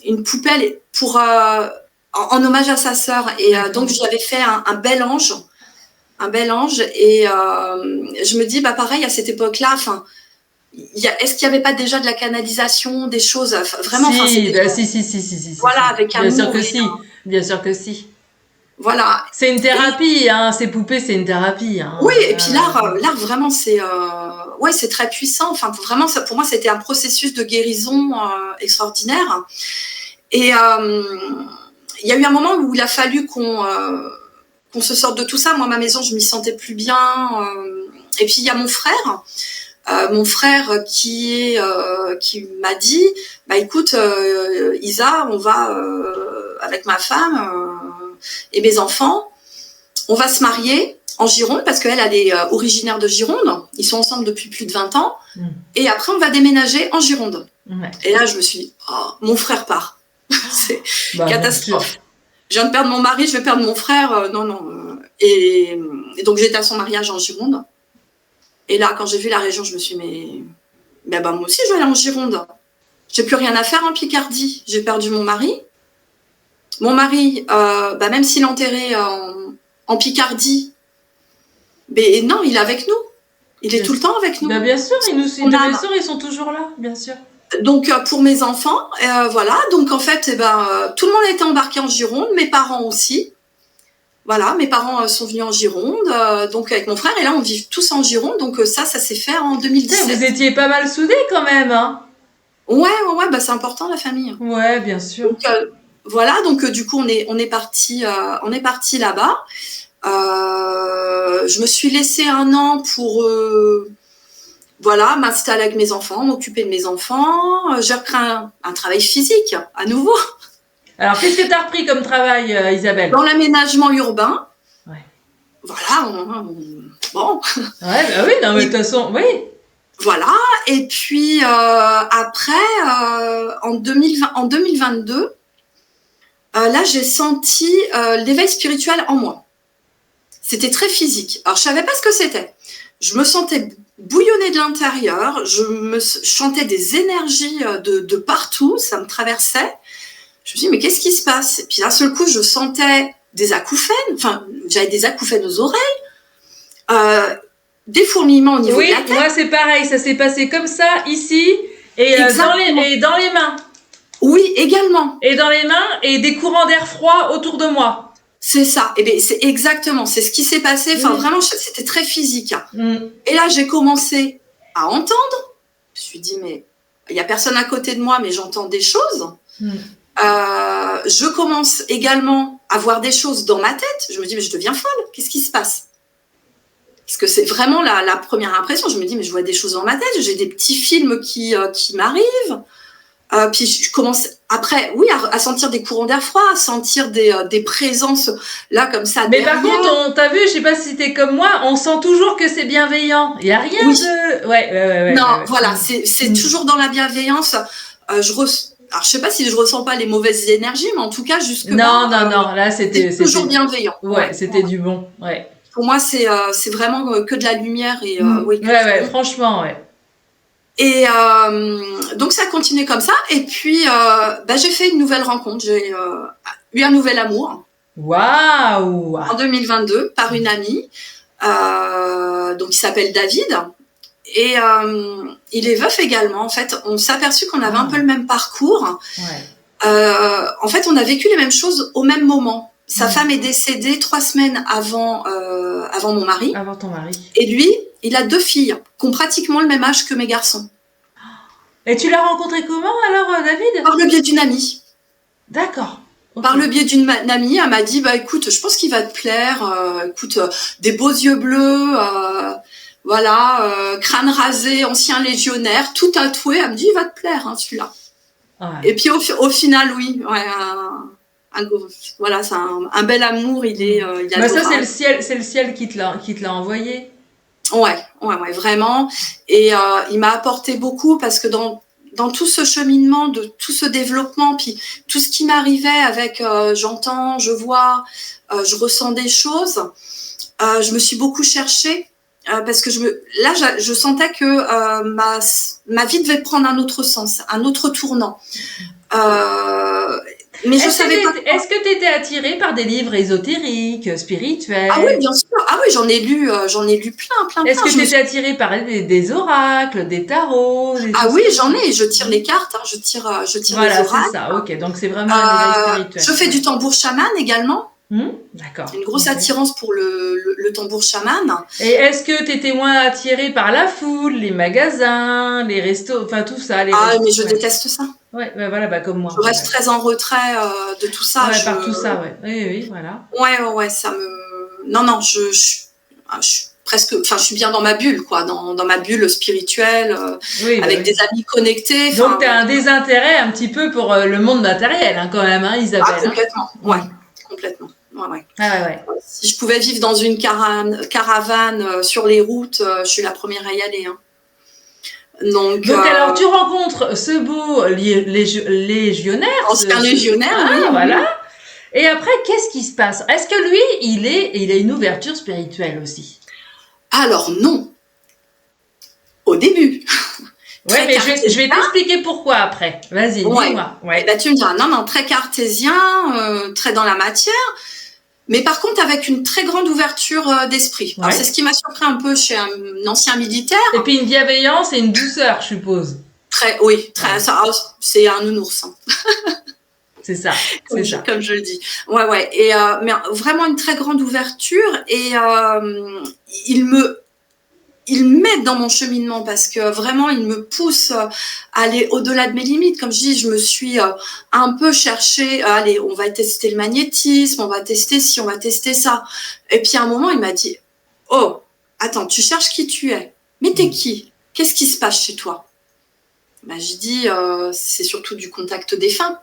une poupée pour en hommage à sa sœur. Et donc j'avais fait un bel ange, et je me dis pareil à cette époque-là, est-ce qu'il n'y avait pas déjà de la canalisation, des choses vraiment Si. Voilà, avec bien sûr que si. Bien sûr que si. Voilà. C'est une thérapie, hein. Ces poupées, c'est une thérapie. Hein. Oui, et puis l'art vraiment, c'est très puissant. Enfin, vraiment, pour moi, c'était un processus de guérison extraordinaire. Et il y a eu un moment où il a fallu qu'on se sorte de tout ça. Moi, ma maison, je m'y sentais plus bien. Et puis il y a mon frère qui m'a dit, écoute, Isa, on va avec ma femme et mes enfants, on va se marier en Gironde parce qu'elle est originaire de Gironde. Ils sont ensemble depuis plus de 20 ans. Et après, on va déménager en Gironde. Et là, je me suis dit, mon frère part. C'est catastrophe. Je viens de perdre mon mari, je vais perdre mon frère. Non. Et donc, j'étais à son mariage en Gironde. Et là, quand j'ai vu la région, je me suis dit, mais moi aussi, je vais aller en Gironde. J'ai plus rien à faire en Picardie. J'ai perdu mon mari. Mon mari, même s'il est enterré en Picardie, mais non, il est avec nous. Il est tout le temps avec nous. Bien sûr, ils sont toujours là, bien sûr. Donc, pour mes enfants, voilà. Donc, en fait, tout le monde a été embarqué en Gironde, mes parents aussi. Voilà, mes parents sont venus en Gironde, donc avec mon frère, et là, on vit tous en Gironde. Donc, ça s'est fait en 2017. Vous étiez pas mal soudés quand même, hein? Ouais, c'est important, la famille. Ouais, bien sûr. Donc, voilà, donc du coup, on est parti là-bas. Je me suis laissée 1 an pour voilà, m'installer avec mes enfants, m'occuper de mes enfants. J'ai repris un travail physique à nouveau. Alors, qu'est-ce que tu as repris comme travail, Isabelle? Dans l'aménagement urbain. Ouais. Voilà, bon. Ouais, bah oui, non, mais de toute façon, oui. Voilà, et puis après, en 2022, là, j'ai senti l'éveil spirituel en moi. C'était très physique. Alors, je savais pas ce que c'était. Je me sentais bouillonner de l'intérieur. Je sentais des énergies de partout. Ça me traversait. Je me suis dit, mais qu'est-ce qui se passe? Et puis d'un seul coup, je sentais des acouphènes. Enfin, j'avais des acouphènes aux oreilles. Des fourmillements au niveau de la tête. Oui, moi, c'est pareil. Ça s'est passé comme ça, ici, et dans les mains. Oui, également. Et dans les mains, et des courants d'air froid autour de moi. C'est ça. Et bien, c'est exactement. C'est ce qui s'est passé. Enfin, vraiment, c'était très physique. Et là, j'ai commencé à entendre. Je me suis dit, mais il n'y a personne à côté de moi, mais j'entends des choses. Je commence également à voir des choses dans ma tête. Je me dis, mais je deviens folle. Qu'est-ce qui se passe? Parce que c'est vraiment la première impression. Je me dis, mais je vois des choses dans ma tête. J'ai des petits films qui m'arrivent. Puis je commence après, oui, à sentir des courants d'air froid, à sentir des présences là comme ça. Mais derrière. par contre, t'as vu, je sais pas si t'es comme moi, on sent toujours que c'est bienveillant. Il y a rien de. Ouais. Non, voilà, c'est toujours dans la bienveillance. Alors je sais pas si je ressens pas les mauvaises énergies, mais en tout cas jusque non, là c'était toujours bienveillant. Ouais, c'était du bon. Ouais. Pour moi, c'est vraiment que de la lumière et oui. Franchement, ouais. Et donc ça a continué comme ça. Et puis j'ai fait une nouvelle rencontre. J'ai eu un nouvel amour. Waouh! En 2022 par une amie. Donc il s'appelle David. Et il est veuf également. En fait, on s'est aperçu qu'on avait un peu le même parcours. Ouais. En fait, on a vécu les mêmes choses au même moment. Sa femme est décédée 3 semaines avant mon mari. Avant ton mari. Et lui, il a 2 filles qui ont pratiquement le même âge que mes garçons. Et tu l'as rencontré comment alors, David? Par le biais d'une amie. D'accord. Okay. Par le biais d'une amie, elle m'a dit, écoute, je pense qu'il va te plaire. Écoute, des beaux yeux bleus, voilà, crâne rasé, ancien légionnaire, tout tatoué. Elle me dit, il va te plaire, celui-là. Ouais. Et puis au final, oui, ouais, voilà, c'est un bel amour. Il est. Ça c'est le ciel qui te l'a envoyé. Ouais, vraiment. Et il m'a apporté beaucoup parce que dans tout ce cheminement, de tout ce développement, puis tout ce qui m'arrivait avec j'entends, je vois, je ressens des choses, je me suis beaucoup cherchée parce que je sentais que ma vie devait prendre un autre sens, un autre tournant. Mais je savais pas. Est-ce que tu étais attirée par des livres ésotériques, spirituels? Ah oui, bien sûr. Ah oui, j'en ai lu plein. Est-ce que tu étais attirée par des oracles, des tarots? Ah oui, j'en ai. Je tire les cartes, je tire voilà, les oracles. Voilà, c'est ça. Ok, donc c'est vraiment un éveil spirituel. Je fais du tambour chaman également. D'accord. Une grosse attirance pour le tambour chaman. Et est-ce que tu étais moins attirée par la foule, les magasins, les restos, enfin tout ça? Mais je déteste ça. Ouais, voilà, comme moi. Je reste très en retrait de tout ça. Par tout ça, ouais. Oui, voilà. Ouais, ça me. Non, je suis presque. Enfin, je suis bien dans ma bulle, quoi, dans ma bulle spirituelle, avec des amis connectés. Donc, tu as un désintérêt un petit peu pour le monde matériel, quand même, Isabelle. Ah, complètement. Ouais, complètement. Ouais. Ouais. Si je pouvais vivre dans une caravane sur les routes, je suis la première à y aller. Donc alors tu rencontres ce beau légionnaire. Ancien légionnaire, oui. Voilà. Et après, qu'est-ce qui se passe? Est-ce que lui, il a une ouverture spirituelle aussi? Alors non. Au début. Ouais, mais je vais t'expliquer pourquoi après. Vas-y, dis-moi. Ouais. Tu me diras, non, très cartésien, très dans la matière. Mais par contre, avec une très grande ouverture d'esprit. Ouais. C'est ce qui m'a surpris un peu chez un ancien militaire. Et puis une bienveillance et une douceur, je suppose. Très. Ça, c'est un nounours. C'est ça. Comme je le dis. Ouais. Et mais vraiment une très grande ouverture. Et il me ils m'aident dans mon cheminement parce que vraiment, ils me poussent à aller au-delà de mes limites. Comme je dis, je me suis un peu cherchée, allez, on va tester le magnétisme, on va tester ci, on va tester ça. Et puis à un moment, il m'a dit, oh, attends, tu cherches qui tu es. Mais t'es qui? Qu'est-ce qui se passe chez toi? Ben, je dis, c'est surtout du contact défunt.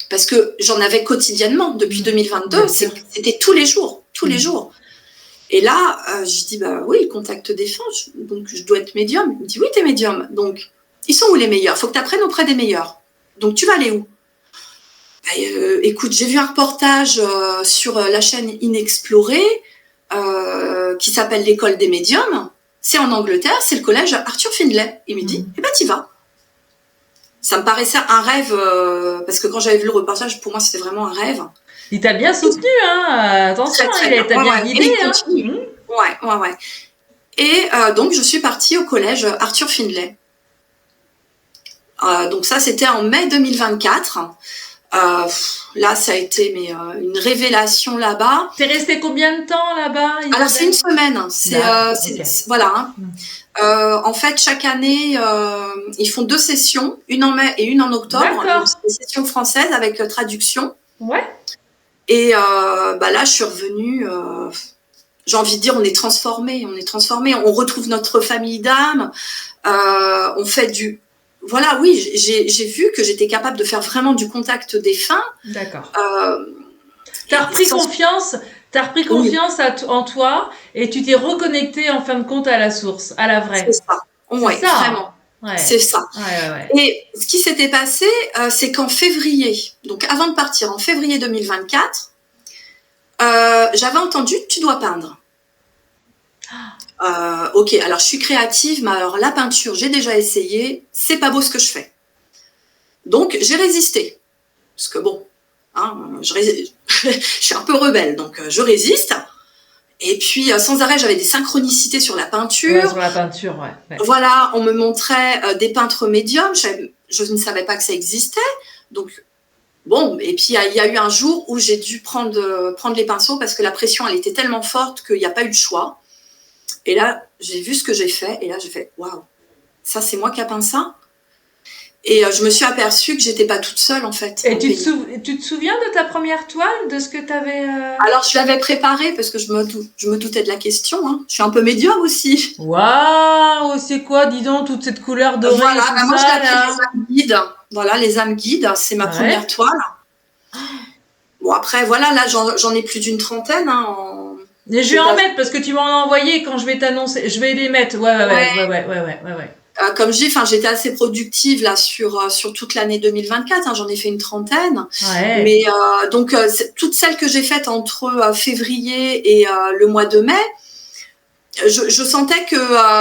Parce que j'en avais quotidiennement depuis 2022. C'était tous les jours, tous les jours. Et là, je dis, bah oui, contact défunt, donc je dois être médium. Il me dit, oui, t'es médium. Donc, ils sont où les meilleurs? Il faut que tu apprennes auprès des meilleurs. Donc, tu vas aller où? Écoute, j'ai vu un reportage sur la chaîne Inexplorée qui s'appelle l'École des médiums. C'est en Angleterre, c'est le collège Arthur Findlay. Il me dit, eh ben, t'y vas. Ça me paraissait un rêve, parce que quand j'avais vu le reportage, pour moi, c'était vraiment un rêve. Il t'a bien soutenu, hein. Attention, il t'a bien guidé. Hein. Ouais. Et donc, je suis partie au collège Arthur Findlay. Donc ça, c'était en mai 2024. Là, ça a été une révélation là-bas. T'es restée combien de temps là-bas? Alors, c'est une semaine. Voilà. En fait, chaque année, ils font 2 sessions, une en mai et une en octobre. Donc, c'est des sessions françaises avec traduction. Ouais. Et là, je suis revenue. J'ai envie de dire, on est transformés. On retrouve notre famille d'âme. On fait du. Voilà, oui, j'ai vu que j'étais capable de faire vraiment du contact défunt. D'accord. T'as repris confiance. T'as repris confiance en toi et tu t'es reconnecté en fin de compte à la source, à la vraie. C'est ça. Ouais, ça, vraiment. Ouais. C'est ça. Ouais. Et ce qui s'était passé, c'est qu'en février, donc avant de partir, en février 2024, j'avais entendu « tu dois peindre ». Ok, alors je suis créative, mais alors la peinture, j'ai déjà essayé, c'est pas beau ce que je fais. Donc j'ai résisté. Parce que bon, hein, je suis un peu rebelle, donc je résiste. Et puis, sans arrêt, j'avais des synchronicités sur la peinture. Ouais, sur la peinture, ouais. Voilà, on me montrait des peintres médiums. Je ne savais pas que ça existait. Donc, bon, et puis il y a eu un jour où j'ai dû prendre les pinceaux parce que la pression, elle était tellement forte qu'il n'y a pas eu de choix. Et là, j'ai vu ce que j'ai fait. Et là, j'ai fait, waouh, ça, c'est moi qui a peint ça. Et je me suis aperçue que j'étais pas toute seule, en fait. Et tu te souviens de ta première toile, de ce que tu avais Alors, je l'avais préparée parce que je me doutais de la question. Hein. Je suis un peu médium aussi. Waouh, c'est quoi, dis donc, toute cette couleur dorée? Voilà, et tout moi, ça, je l'appelle les âmes guides. Voilà, les âmes guides, c'est ma première toile. Bon, après, voilà, là, j'en ai plus d'une trentaine. Hein, Et je vais en mettre parce que tu m'en as envoyé quand je vais t'annoncer. Je vais les mettre. Ouais. Comme je dis, j'étais assez productive là sur toute l'année 2024. Hein, j'en ai fait une trentaine. Ouais. Mais donc toutes celles que j'ai faites entre février et le mois de mai, je sentais que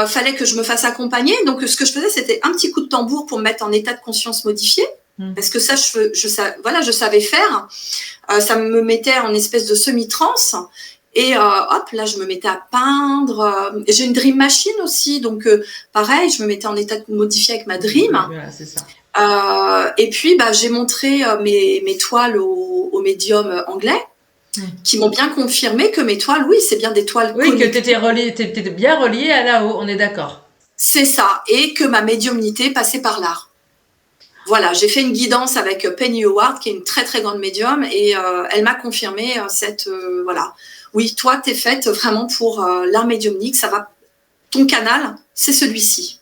fallait que je me fasse accompagner. Donc ce que je faisais, c'était un petit coup de tambour pour me mettre en état de conscience modifié. Parce que ça, je savais faire. Ça me mettait en espèce de semi-transe. Et hop, là, je me mettais à peindre. J'ai une Dream Machine aussi, donc pareil, je me mettais en état de modifié avec ma Dream. Voilà, c'est ça. Et puis, j'ai montré mes toiles aux médiums anglais, qui m'ont bien confirmé que mes toiles, oui, c'est bien des toiles. Oui, que t'étais bien reliée à là-haut, on est d'accord. C'est ça, et que ma médiumnité passait par l'art. Voilà, j'ai fait une guidance avec Penny Howard, qui est une très très grande médium, et elle m'a confirmé voilà. Oui, toi, t'es faite vraiment pour l'art médiumnique, ça va. Ton canal, c'est celui-ci.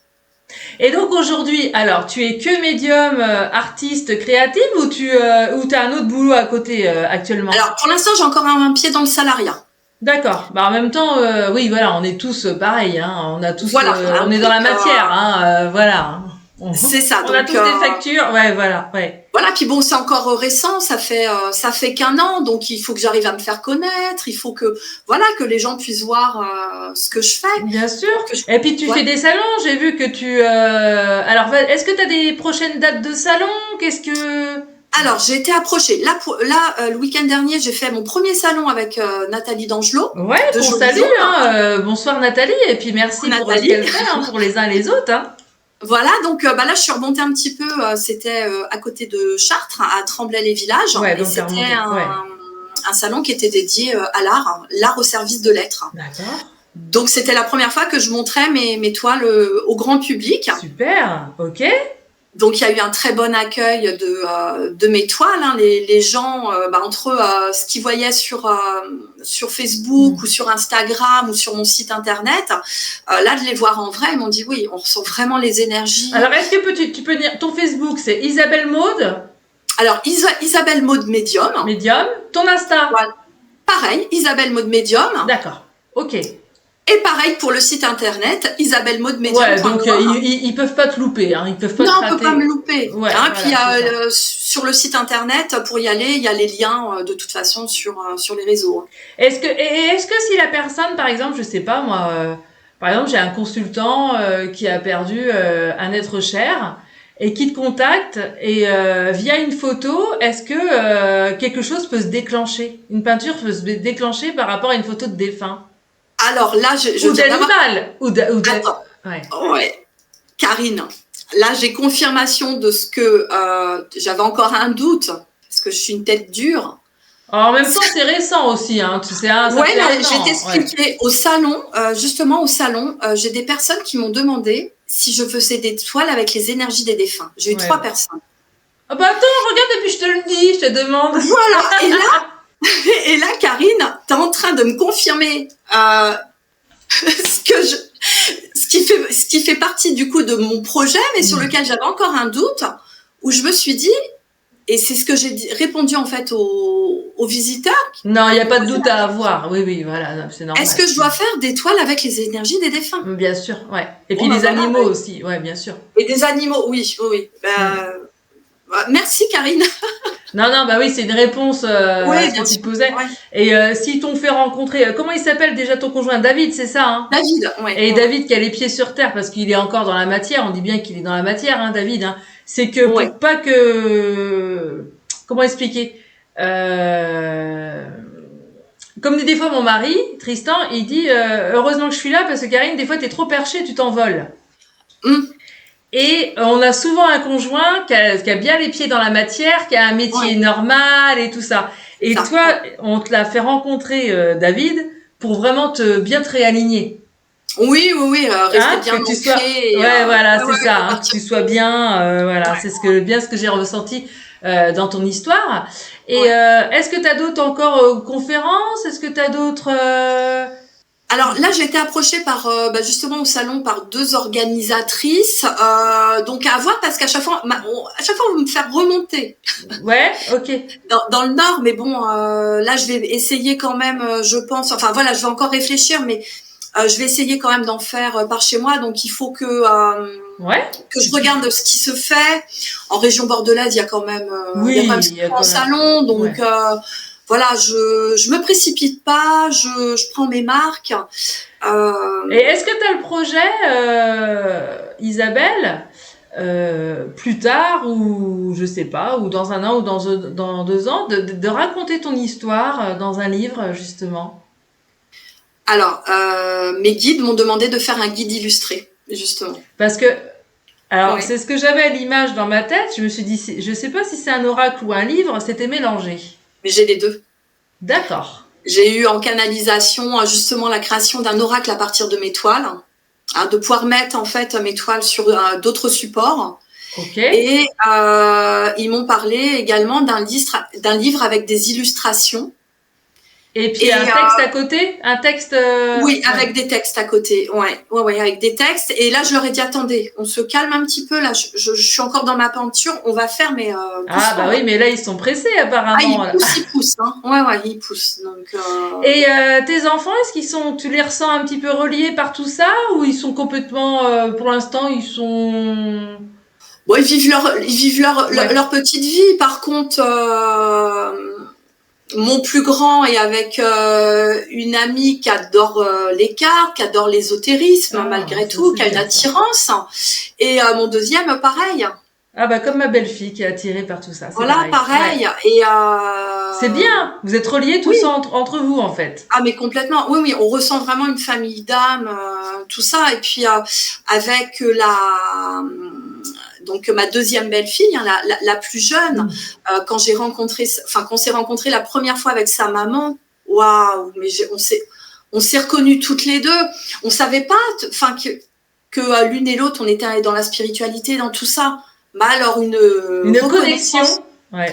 Et donc aujourd'hui, alors, tu es que médium, artiste, créative, ou t'as un autre boulot à côté actuellement? Alors, pour l'instant, j'ai encore un pied dans le salariat. D'accord. En même temps, oui, voilà, on est tous pareils, hein. On a tous, voilà, on est dans la matière, hein. Voilà. C'est ça. On a tous des factures, ouais. Voilà, puis bon, c'est encore récent, ça fait qu'1 an, donc il faut que j'arrive à me faire connaître, il faut que les gens puissent voir ce que je fais. Bien sûr. Et puis tu fais des salons, j'ai vu que tu. Alors, est-ce que tu as des prochaines dates de salon? Alors, j'ai été approchée. Là, le week-end dernier, j'ai fait mon premier salon avec Nathalie D'Angelot. Ouais, bon salut, bonsoir Nathalie, et puis merci pour ce qu'elle fait, pour les uns et les autres. Hein. Voilà, donc là, je suis remontée un petit peu. C'était à côté de Chartres, à Tremblay-les-Villages. Ouais, donc c'était un salon qui était dédié à l'art au service de l'être. D'accord. Donc, c'était la première fois que je montrais mes toiles au grand public. Super, ok. Donc, il y a eu un très bon accueil de mes toiles. Hein. Les gens, entre ce qu'ils voyaient sur Facebook ou sur Instagram ou sur mon site internet, là, de les voir en vrai, ils m'ont dit oui, on ressent vraiment les énergies. Alors, est-ce que tu peux dire, ton Facebook, c'est Isabelle Maude? Alors, Isabelle Maude Médium. Médium. Ton Insta? Voilà. Pareil, Isabelle Maude Médium. D'accord, ok. Et pareil pour le site internet, Isabelle Maude Médium. Ouais, donc ils peuvent pas te louper, hein. Ils peuvent pas te rater. Non, on peut pas me louper. Ouais, hein, voilà, puis sur le site internet, pour y aller, il y a les liens de toute façon sur les réseaux. Est-ce que si la personne, par exemple, je sais pas moi, par exemple, j'ai un consultant qui a perdu un être cher et qui te contacte et via une photo, est-ce que quelque chose peut se déclencher? Une peinture peut se déclencher par rapport à une photo de défunt? Alors là, Ou d'animal. Attends. Ouais. Ouais. Karine, là, j'ai confirmation de ce que j'avais encore un doute, parce que je suis une tête dure. Alors, en même temps, c'est récent aussi, hein. Tu sais, ça ouais, fait là, un an. je vais t'expliquer. Au salon, justement au salon, j'ai des personnes qui m'ont demandé si je faisais des toiles avec les énergies des défunts. J'ai eu 3 personnes. Ah bah attends, regarde, et puis je te le dis, je te demande. Voilà, et là, Karine, t'es en train de me confirmer ce qui fait partie du coup de mon projet, mais sur lequel j'avais encore un doute, où je me suis dit, et c'est ce que j'ai répondu en fait aux visiteurs. Non, il n'y a pas de doute à avoir. Oui, voilà, c'est normal. Est-ce que je dois faire des toiles avec les énergies des défunts? Bien sûr, ouais. Et puis les animaux aussi, ouais, bien sûr. Et des animaux, oui. Merci Karine. Non, bah oui, c'est une réponse à ce que tu te posais. Ouais. Et si t'ont fait rencontrer, comment il s'appelle déjà ton conjoint? David, c'est ça, hein? David, ouais. Et David qui a les pieds sur terre parce qu'il est encore dans la matière. On dit bien qu'il est dans la matière, hein, David. Hein. C'est que pour pas que, comment expliquer? Comme dit des fois mon mari, Tristan, il dit heureusement que je suis là parce que Karine, des fois t'es trop perchée, tu t'envoles. Et on a souvent un conjoint qui a bien les pieds dans la matière, qui a un métier normal et tout ça. Et ça. Toi, on te l'a fait rencontrer, David, pour vraiment bien te réaligner. Oui, rester bien que tu sois... Ouais, voilà, c'est ça, hein, que tu sois bien, voilà, c'est ce que j'ai ressenti dans ton histoire. Et est-ce que tu as d'autres encore conférences? Est-ce que tu as d'autres... Alors là, j'ai été approchée par justement au salon par 2 organisatrices, donc à voir parce qu'à chaque fois, on va me faire remonter. Ouais, ok. Dans le Nord, mais bon, là, je vais essayer quand même, je pense. Enfin voilà, je vais encore réfléchir, mais je vais essayer quand même d'en faire par chez moi. Donc il faut que je regarde ce qui se fait en région bordelaise. Il y a quand même un salon, donc. Voilà, je me précipite pas, je prends mes marques. Et est-ce que tu as le projet, Isabelle, plus tard ou je sais pas, ou dans 1 an ou dans 2 ans, de raconter ton histoire dans un livre justement? Alors, mes guides m'ont demandé de faire un guide illustré, justement. Parce que c'est ce que j'avais à l'image dans ma tête. Je me suis dit, je sais pas si c'est un oracle ou un livre, c'était mélangé. Mais j'ai les 2. D'accord. J'ai eu en canalisation justement la création d'un oracle à partir de mes toiles, de pouvoir mettre en fait mes toiles sur d'autres supports. Ok. Et ils m'ont parlé également d'un livre avec des illustrations. Et puis un texte à côté, un texte. Oui, avec des textes à côté. Ouais, avec des textes. Et là, je leur ai dit attendez, on se calme un petit peu. Là, je suis encore dans ma peinture. On va faire mais. Oui, mais là ils sont pressés apparemment. Ils poussent. Hein. Ouais, ils poussent. Donc. Et tes enfants, tu les ressens un petit peu reliés par tout ça ou ils sont complètement, pour l'instant, ils sont. Bon, ils vivent leur petite vie. Par contre. Mon plus grand est avec une amie qui adore les cartes, qui adore l'ésotérisme malgré tout, qui a une attirance. Et mon deuxième, pareil. Ah bah comme ma belle-fille qui est attirée par tout ça. Voilà, pareil. Ouais. Et c'est bien. Vous êtes reliés tous entre vous en fait. Ah mais complètement. Oui, on ressent vraiment une famille d'âmes, tout ça. Et puis avec donc ma deuxième belle-fille, la plus jeune, quand on s'est rencontrés la première fois avec sa maman, waouh, mais on s'est reconnues toutes les deux. On savait pas, enfin que l'une et l'autre, on était dans la spiritualité, dans tout ça. Mais alors une connexion,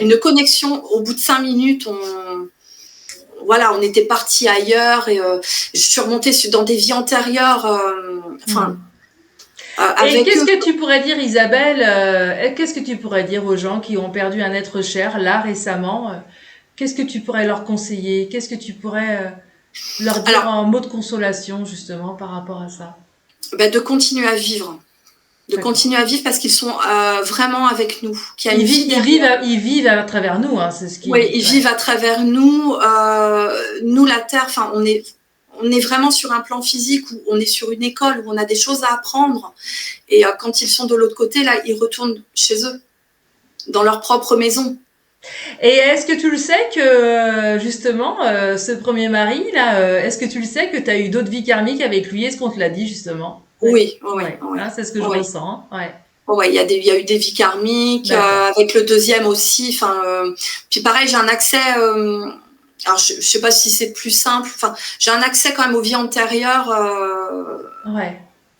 une connexion. Au bout de 5 minutes, on était partis ailleurs et je suis remontée dans des vies antérieures. Et qu'est-ce que tu pourrais dire, Isabelle, qu'est-ce que tu pourrais dire aux gens qui ont perdu un être cher là récemment? Qu'est-ce que tu pourrais leur conseiller? Qu'est-ce que tu pourrais leur dire en mot de consolation justement par rapport à ça? De continuer à vivre. De continuer à vivre parce qu'ils sont vraiment avec nous. Ils vivent à travers nous, hein, c'est ce qui. Oui, ils vivent à travers nous. Nous, la Terre, enfin, on est vraiment sur un plan physique où on est sur une école où on a des choses à apprendre. Et quand ils sont de l'autre côté, là, ils retournent chez eux, dans leur propre maison. Et est-ce que tu le sais que justement, ce premier mari là, est-ce que tu le sais que tu as eu d'autres vies karmiques avec lui? Est-ce qu'on te l'a dit justement? Oui. Hein, c'est ce que je ressens. Ouais. Ouais, il y a eu des vies karmiques avec le deuxième aussi. Puis pareil, j'ai un accès. Alors je sais pas si c'est plus simple. Enfin, j'ai un accès quand même aux vies antérieures.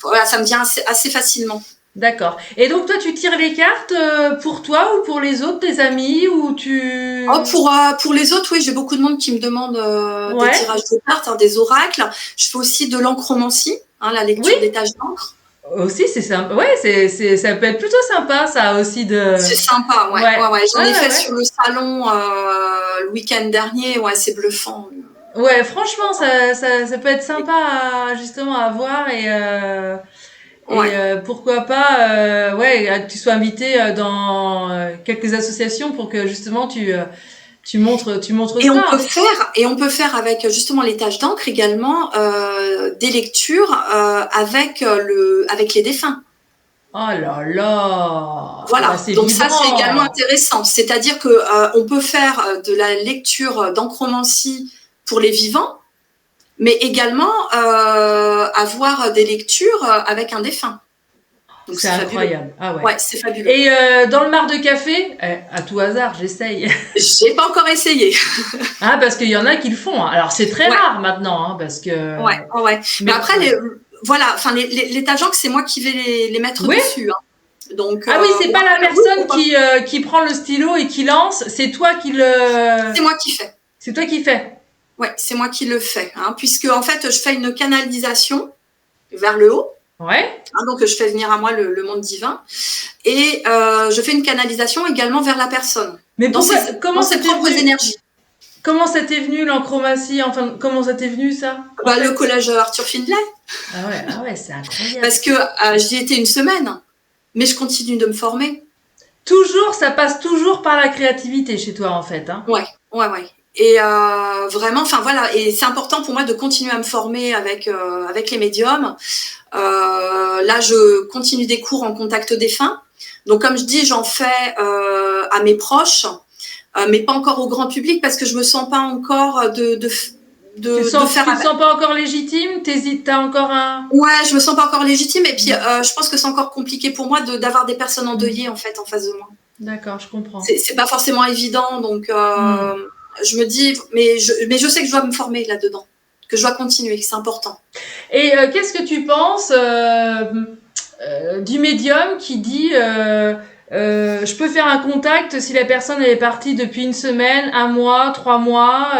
Voilà, ça me vient assez facilement. D'accord. Et donc toi, tu tires les cartes pour toi ou pour les autres, tes amis, ou tu... Pour les autres, oui, j'ai beaucoup de monde qui me demande des tirages de cartes, des oracles. Je fais aussi de l'encromancie, la lecture des taches d'encre. Aussi, c'est sympa. Ouais, ça peut être plutôt sympa, ça aussi de. C'est sympa, ouais. J'en ai fait sur le salon le week-end dernier. Ouais, c'est bluffant. Ouais, franchement, ça peut être sympa justement à voir et pourquoi pas que tu sois invité dans quelques associations pour que justement tu montres et ça. On peut faire avec justement les taches d'encre également des lectures avec les défunts. Oh là là. Voilà, donc ça c'est également intéressant. C'est-à-dire que on peut faire de la lecture d'encromancie pour les vivants, mais également avoir des lectures avec un défunt. C'est incroyable. Ah ouais. Ouais, c'est fabuleux. Et dans le mar de café, à tout hasard, j'essaye. J'ai pas encore essayé. Parce qu'il y en a qui le font. Alors c'est très rare maintenant, parce que. Ouais. Mais après, les taches d'encre, c'est moi qui vais les mettre dessus. Hein. Donc. Ah oui, c'est pas la personne qui prend le stylo et qui lance. C'est toi qui le. C'est moi qui fais. C'est toi qui fais. Ouais, c'est moi qui le fais, puisque en fait, je fais une canalisation vers le haut. Ouais. Donc, je fais venir à moi le monde divin et je fais une canalisation également vers la personne. Mais comment ses propres énergies. Comment ça t'est venu l'encromancie? Enfin, comment ça t'est venu ça? Le collège Arthur Findlay. Ah ouais, c'est incroyable. Parce que j'y étais une semaine, mais je continue de me former. Toujours, ça passe toujours par la créativité chez toi en fait. Hein. Ouais. Et vraiment, et c'est important pour moi de continuer à me former avec les médiums. Là, je continue des cours en contact défunt. Donc, comme je dis, j'en fais à mes proches, mais pas encore au grand public parce que je me sens pas encore de faire. Tu te sens pas encore légitime? T'as encore un. Ouais, je me sens pas encore légitime et puis je pense que c'est encore compliqué pour moi d'avoir des personnes endeuillées en fait en face de moi. D'accord, je comprends. C'est pas forcément évident, donc je me dis, mais je sais que je dois me former là-dedans, que je dois continuer, que c'est important. Et qu'est-ce que tu penses du médium qui dit je peux faire un contact si la personne est partie depuis une semaine, 1 mois, 3 mois.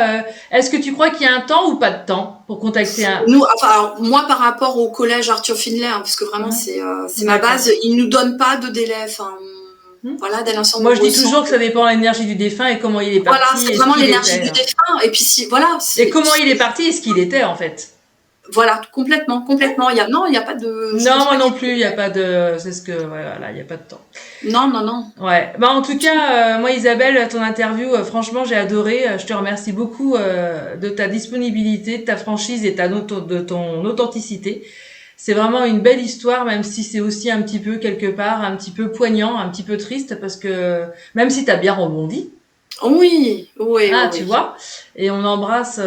Est-ce que tu crois qu'il y a un temps ou pas de temps pour contacter un... Moi, par rapport au collège Arthur Findlay, parce que vraiment c'est ma base, ils nous donnent pas de délai. Voilà, dès l'instant. Moi, je dis toujours que ça dépend de l'énergie du défunt et comment il est parti. Voilà, c'est vraiment l'énergie du défunt. Et puis et comment il est parti et ce qu'il était en fait. Voilà, complètement. Il y a pas de. Non, moi non plus, il y a pas de. C'est ce que, il y a pas de temps. Non. Ouais. En tout cas, moi, Isabelle, ton interview, franchement, j'ai adoré. Je te remercie beaucoup de ta disponibilité, de ta franchise et de ton authenticité. C'est vraiment une belle histoire, même si c'est aussi un petit peu quelque part, un petit peu poignant, un petit peu triste, parce que même si t'as bien rebondi. Oui. Tu vois. Et on embrasse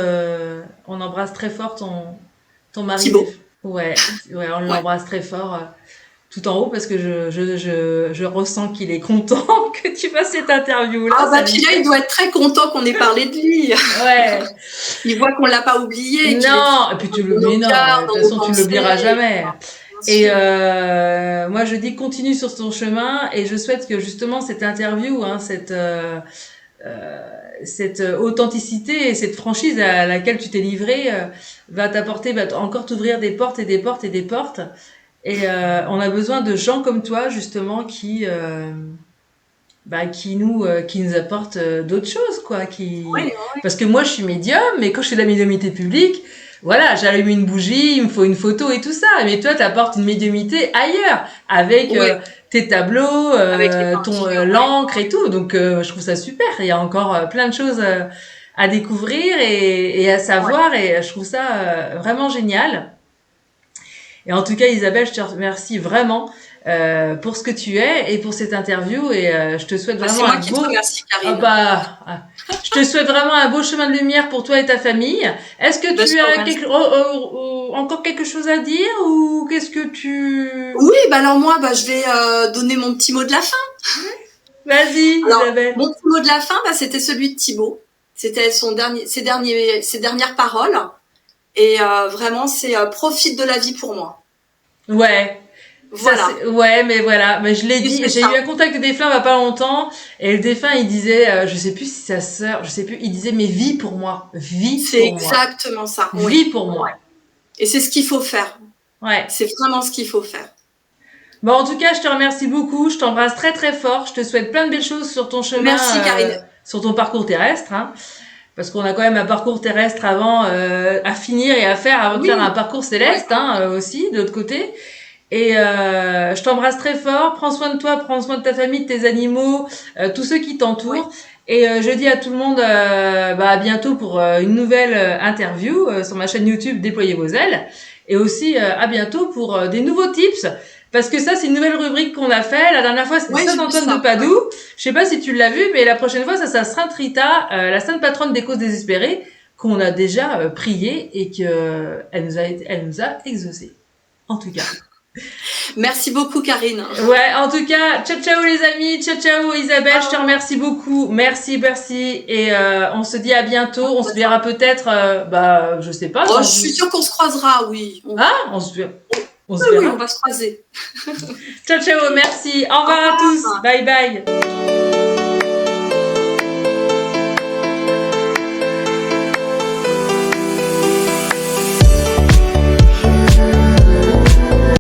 très fort ton mari. Thibaut. Ouais, on l'embrasse très fort. tout en haut parce que je ressens qu'il est content que tu fasses cette interview-là. Ah bah puis là, il doit être très content qu'on ait parlé de lui. Ouais. Il voit qu'on l'a pas oublié. Non, et puis tu l'oublies, non, de toute façon, tu l'oublieras jamais. Et moi, je dis continue sur ton chemin et je souhaite que justement cette interview, hein, cette authenticité et cette franchise à laquelle tu t'es livré va t'apporter, va encore t'ouvrir des portes et des portes et des portes. Et on a besoin de gens comme toi justement qui nous apportent d'autres choses quoi. Oui. Parce que moi je suis médium, mais quand je fais de la médiumnité publique, voilà, j'allume une bougie, il me faut une photo et tout ça. Mais toi, t'apportes une médiumnité ailleurs, avec tes tableaux, ton l'encre et tout. Donc, je trouve ça super. Il y a encore plein de choses à découvrir et à savoir. Et je trouve ça vraiment génial. Et en tout cas, Isabelle, je te remercie vraiment pour ce que tu es et pour cette interview. Et je te souhaite vraiment un beau... C'est moi qui te remercie, Karine. Je te souhaite vraiment un beau chemin de lumière pour toi et ta famille. Est-ce que tu as encore quelque chose à dire ou qu'est-ce que tu... Oui, bah alors moi, je vais donner mon petit mot de la fin. Vas-y, Isabelle. Mon petit mot de la fin, c'était celui de Thibaut. C'était ses dernières paroles. Et vraiment, c'est profite de la vie pour moi. Ouais. Voilà. Mais je l'ai dit. J'ai eu un contact des défunt il n'y a pas longtemps. Et le défunt, il disait, je sais plus si sa sœur, je sais plus, il disait, mais vis pour moi. Vis pour moi. C'est exactement ça. Vis pour moi. Ouais. Et c'est ce qu'il faut faire. Ouais. C'est vraiment ce qu'il faut faire. Bon, en tout cas, je te remercie beaucoup. Je t'embrasse très, très fort. Je te souhaite plein de belles choses sur ton chemin. Merci, Karine. Sur ton parcours terrestre, hein. Parce qu'on a quand même un parcours terrestre avant, à finir et à faire avant de faire un parcours céleste, aussi, de l'autre côté. Et je t'embrasse très fort. Prends soin de toi, prends soin de ta famille, de tes animaux, tous ceux qui t'entourent. Et je dis à tout le monde à bientôt pour une nouvelle interview sur ma chaîne YouTube Déployez vos ailes. Et aussi à bientôt pour des nouveaux tips. Parce que ça, c'est une nouvelle rubrique qu'on a fait. La dernière fois, c'était Saint-Antoine de Padoue. Je sais pas si tu l'as vu, mais la prochaine fois, ça sera Sainte Rita, la sainte patronne des causes désespérées, qu'on a déjà prié et que elle nous a exaucé. En tout cas. Merci beaucoup, Karine. Ouais, en tout cas, ciao ciao les amis, ciao ciao Isabelle, je te remercie beaucoup. Merci. Et on se dit à bientôt. On se verra peut-être, je sais pas. Je suis sûre qu'on se croisera, oui. On se verra. Oui, on va se croiser. Ciao, merci. Au revoir à tous. Bye.